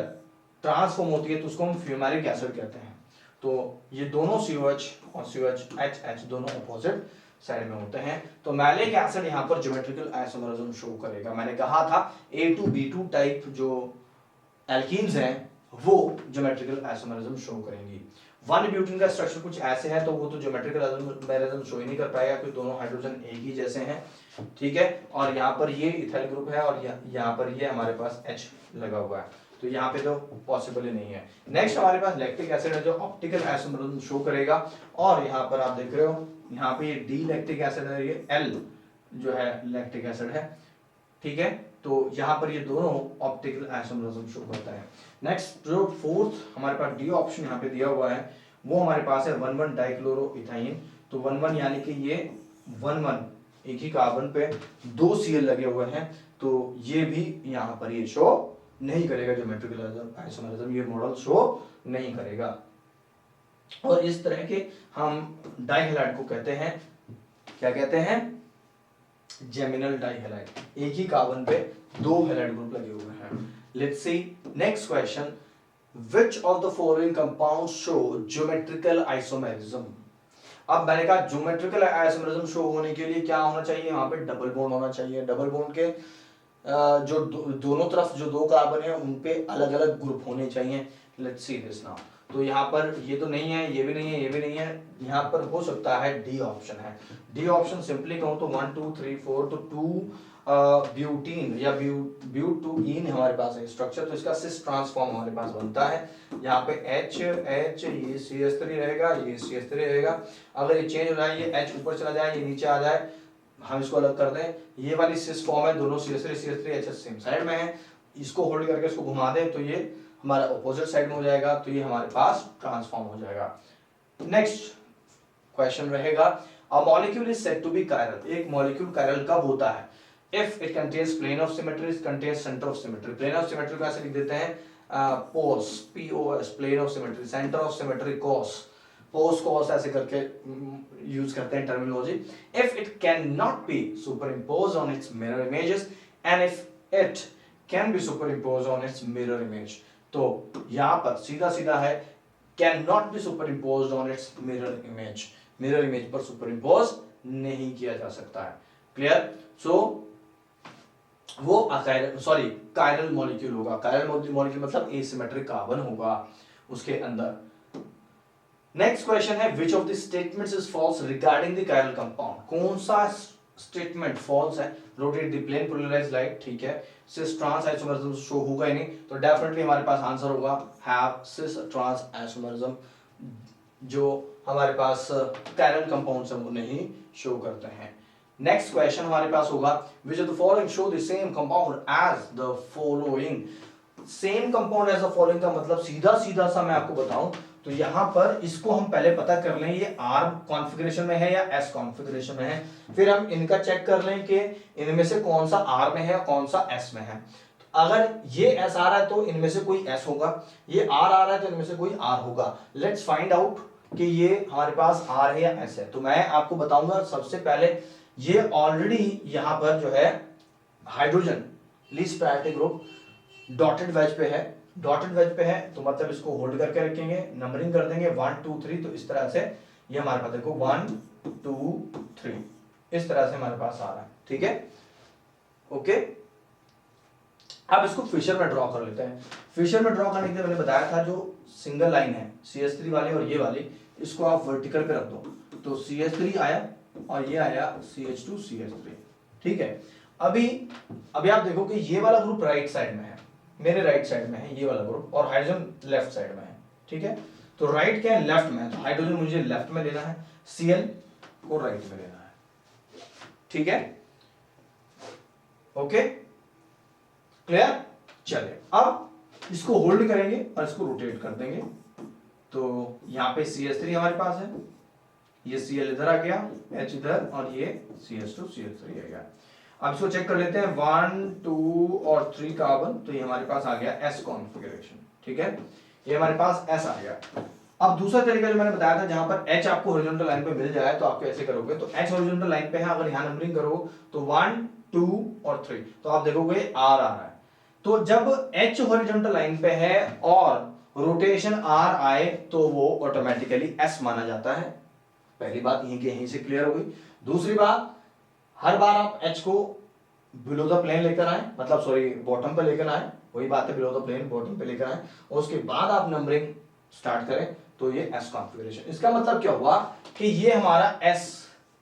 [SPEAKER 1] ट्रांसफॉर्म होती है तो उसको हम फ्यूमेरिक एसिड कहते हैं। तो ये दोनों COH और COH दोनों अपोजिट साइड में होते हैं। तो मैलिक एसिड यहाँ पर ज्योमेट्रिकल आइसोमरिज्म शो करेगा। मैंने कहा था A2B2 टाइप जो एल्कीन्स हैं वो ज्योमेट्रिकल आइसोमरिज्म शो करेंगी। 1 ब्यूटेन का स्ट्रक्चर कुछ ऐसे है, तो वो तो ज्योमेट्रिकल आइसोमरिज्म शो ही नहीं कर पाएगा क्योंकि दोनों हाइड्रोजन एक ही जैसे हैं, ठीक है। और यहाँ पर ये इथाइल ग्रुप है और यहाँ पर ये हमारे पास H लगा हुआ है, तो यहाँ पे तो पॉसिबल ही नहीं है। नेक्स्ट हमारे पास लैक्टिक एसिड है जो ऑप्टिकल आइसोमरिज्म शो करेगा, और यहाँ पर आप देख रहे हो यहाँ पे ये डी लैक्टिक एसिड है, ये L जो है लैक्टिक एसिड है, ठीक है। तो यहाँ पर ये दोनों ऑप्टिकल आइसोमरिज्म शो करता है। नेक्स्ट जो फोर्थ हमारे पास डी ऑप्शन यहाँ पे दिया हुआ है वो हमारे पास है 1,1 डाइक्लोरोइथाइन। तो 1,1 यानी कि ये 1,1 एक ही कार्बन पे 2 Cl लगे हुए हैं, तो ये भी यहाँ पर ये शो नहीं करेगा ज्योमेट्रिकल आइसोमरिज्म, ये मॉडल शो नहीं करेगा। और इस तरह के हम डाइहैलाइड को कहते हैं, क्या कहते हैं, जेमिनल डाइहैलाइड। एक ही कार्बन पे 2 हैलाइड ग्रुप लगे हुए हैं। Let's see next question, which of the following compounds show geometrical isomerism. अब मैंने कहा ज्योमेट्रिकल आइसोमेरिज्म शो होने के लिए क्या होना चाहिए, वहां पे डबल बॉन्ड होना चाहिए। डबल बॉन्ड के जो दोनों तरफ जो 2 कार्बन है उन पे अलग अलग ग्रुप होने चाहिए। Let's see this now. तो यहाँ पर ये तो नहीं है, ये भी नहीं है, ये भी नहीं है, यहाँ पर हो सकता है डी ऑप्शन है। डी ऑप्शन सिंपली कहूँ तो 1 2 3 4, तो 2 ब्यूटीन या ब्यूटूइन हमारे पास है स्ट्रक्चर, तो इसका सिस ट्रांसफॉर्म हमारे पास बनता है। यहाँ पे H ये CH3 रहेगा, ये CH3 रहेगा। अगर ये चेंज हो जाए, ये H ऊपर चला जाए, ये नीचे आ जाए, हम इसको अलग कर दें, ये वाली सिस फॉर्म है, दोनों CH3 H सेम साइड में है, इसको होल्ड करके इसको घुमा दें तो ये हमारा ऑपोजिट साइड में हो जाएगा, तो ये हमारे पास ट्रांसफॉर्म हो जाएगा। नेक्स्ट क्वेश्चन रहेगा, a molecule is said to be chiral. एक मॉलिक्यूल कायरल कब होता है, if it contains plane of symmetry, it contains centre of symmetry. Plane of symmetry को ऐसे लिख देते हैं POS, POS, plane of symmetry, centre of symmetry COS, POS COS ऐसे करके यूज करते हैं terminology. If it can not be superimposed on its mirror images and if it can be superimposed on its mirror image. तो यहाँ पर सीधा सीधा है can not be superimposed on its mirror image, mirror image पर superimpose नहीं किया जा सकता है। क्लियर? सो वो कायरल मॉलिक्यूल होगा। कायरल मॉलिक्यूल मतलब एसिमेट्रिक कार्बन होगा उसके अंदर। नेक्स्ट क्वेश्चन है, which of the statements is false regarding the chiral compound. कौन सा स्टेटमेंट फॉल्स है? Rotate the plane polarized light, ठीक है। सिस ट्रांस आइसोमरिज्म शो होगा ही नहीं, तो डेफिनेटली हमारे पास आंसर होगा हैव सिस ट्रांस आइसोमरिज्म। जो हमारे पास कायरल कंपाउंड्स हैं वो नहीं शो करते हैं। नेक्स्ट क्वेश्चन हमारे पास होगा, which of the following show the same compound as the following. Same compound as the following का मतलब सीधा सीधा सा मैं आपको बताऊं तो यहाँ पर इसको हम पहले पता कर लें ये R कॉन्फ़िगरेशन में है या S कॉन्फ़िगरेशन में है, फिर हम इनका चेक कर लें कि इनमें से कौन सा R में है या कौन सा S में है। तो अगर ये S आ रहा है तो इनमें से कोई S होगा, ये R आ रहा है तो इनमें से कोई R होगा। लेट्स फाइंड आउट कि ये हमारे पास R है या S है। तो मैं आपको बताऊंगा सबसे पहले, ये ऑलरेडी यहाँ पर जो है hydrogen least priority group dotted wedge पे है, डॉटेड वेज पे है तो मतलब इसको होल्ड करके रखेंगे, नंबरिंग कर देंगे 1 2 3, तो इस तरह से ये हमारे पास देखो 1 2 3 इस तरह से हमारे पास आ रहा है, ठीक है। ओके, अब इसको फिशर में ड्रॉ कर लेते हैं। फिशर में ड्रॉ करने के लिए मैंने बताया था जो सिंगल लाइन है CH3 वाली और ये वाली, इसको आप वर्टिकल पे रख दो, तो CH3 आया और ये आया CH2 CH3, ठीक है। अभी आप देखो कि ये वाला ग्रुप राइट साइड में है, मेरे राइट साइड में है ये वाला ग्रुप, और हाइड्रोजन लेफ्ट साइड में है, ठीक है। तो राइट क्या है, लेफ्ट में है, तो हाइड्रोजन मुझे लेफ्ट में लेना है, Cl को राइट में लेना है, ठीक है। Okay, clear? चलिए अब इसको होल्ड करेंगे और इसको रोटेट कर देंगे, तो यहाँ पे CH3 हमारे पास है, ये Cl इधर आ गया, H इधर, और ये CH2 CH3 आ गया। अब इसको चेक कर लेते हैं 1 2 और 3 कार्बन, तो ये हमारे पास आ गया S कॉन्फ़िगरेशन। ठीक है, ये हमारे पास S आ गया। अब दूसरा तरीका जो मैंने बताया था, जहां पर H आपको हॉरिजॉन्टल लाइन पे मिल जाए तो आप कैसे करोगे, तो H हॉरिजॉन्टल लाइन पे है, अगर यहां नंबरिंग करो तो 1 2 और 3, तो आप देखोगे R आ रहा है। तो जब H हॉरिजॉन्टल लाइन पे है और रोटेशन R आए तो वो ऑटोमेटिकली S माना जाता है। पहली बात यहीं से क्लियर हो गई। दूसरी बात, हर बार आप H को बिलो द प्लेन लेकर आए, मतलब सॉरी बॉटम पे लेकर आए, वही बात है, बिलो द प्लेन बॉटम पे लेकर आए, और उसके बाद आप नंबरिंग स्टार्ट करें तो ये S कॉन्फ़िगरेशन। इसका मतलब क्या हुआ कि ये हमारा S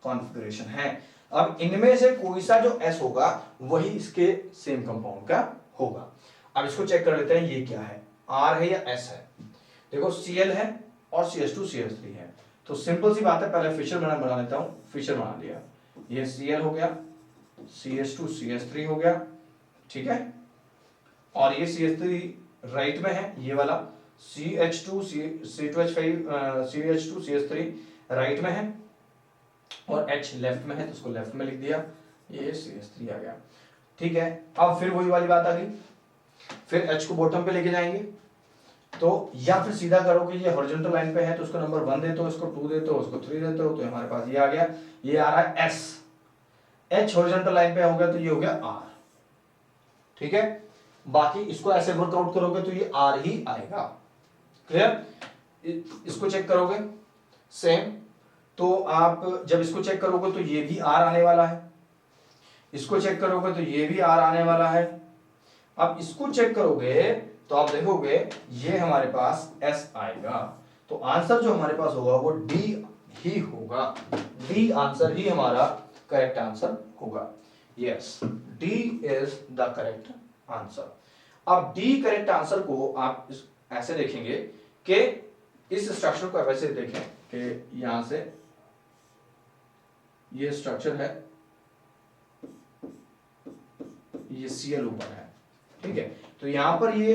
[SPEAKER 1] कॉन्फ़िगरेशन है। अब इनमें से कोई सा जो S होगा वही इसके सेम कंपाउंड का होगा। अब इसको चेक कर लेते हैं, ये क्या है, R है या S है। देखो Cl है और CH2 CH3 है, तो सिंपल सी बात है, पहले फिशर बना लेता हूं। फिशर बना लिया, ये Cl हो गया, CH2 CH3 हो गया, ठीक है, और ये CH3 राइट में है, ये वाला CH2 C2H5 CH2 CH3 right में है, और H लेफ्ट में है, तो उसको लेफ्ट में लिख दिया, ये CH3 आ गया। ठीक है, अब फिर वही वाली बात आ गई, फिर H को बॉटम पे लेके जाएंगे, तो या फिर सीधा करो कि ये हॉरिजॉन्टल लाइन पे है तो उसको नंबर 1 देते हो, इसको 2 देते हो, उसको 3 देते हो, तो हमारे पास ये आ गया, ये आ रहा है S। H हॉरिजॉन्टल लाइन पे हो गया तो ये हो गया R। ठीक है, बाकी इसको ऐसे वर्कआउट करोगे तो ये R ही आएगा। क्लियर, इसको चेक करोगे सेम, तो आप जब इसको चेक करोगे तो ये भी R आने वाला है, इसको चेक करोगे तो ये भी R आने वाला है। अब इसको चेक करोगे तो आप देखोगे ये हमारे पास S आएगा, तो आंसर जो हमारे पास होगा वो D ही होगा। D आंसर ही हमारा करेक्ट आंसर होगा। Yes, D is the correct answer. अब D करेक्ट आंसर को आप ऐसे देखेंगे कि इस स्ट्रक्चर को वैसे देखें कि यहां से ये स्ट्रक्चर है, ये Cl ऊपर है, ठीक है, तो यहां पर ये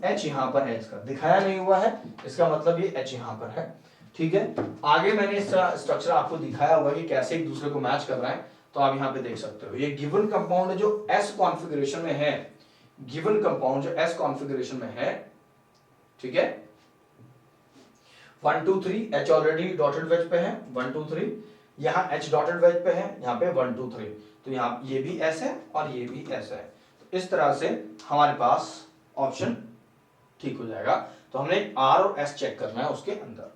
[SPEAKER 1] H यहां पर है, इसका दिखाया नहीं हुआ है, इसका मतलब ये H यहां पर है। ठीक है, आगे मैंने इसका स्ट्रक्चर आपको दिखाया हुआ है कि कैसे एक दूसरे को मैच कर रहा है, तो आप यहां पे देख सकते हो। ये गिवन कंपाउंड जो S कॉन्फ़िगरेशन में है, गिवन कंपाउंड जो S कॉन्फ़िगरेशन में है, ठीक है, 1 2 3 H ऑलरेडी डॉटेड वेज पे है, 1 2 3, यहां H डॉटेड वेज पे है, यहां पे 1 2 3, तो यहां ये भी S है और ये भी S है। तो इस तरह से हमारे पास ऑप्शन ठीक हो जाएगा। तो हमने R और S चेक करना है उसके अंदर।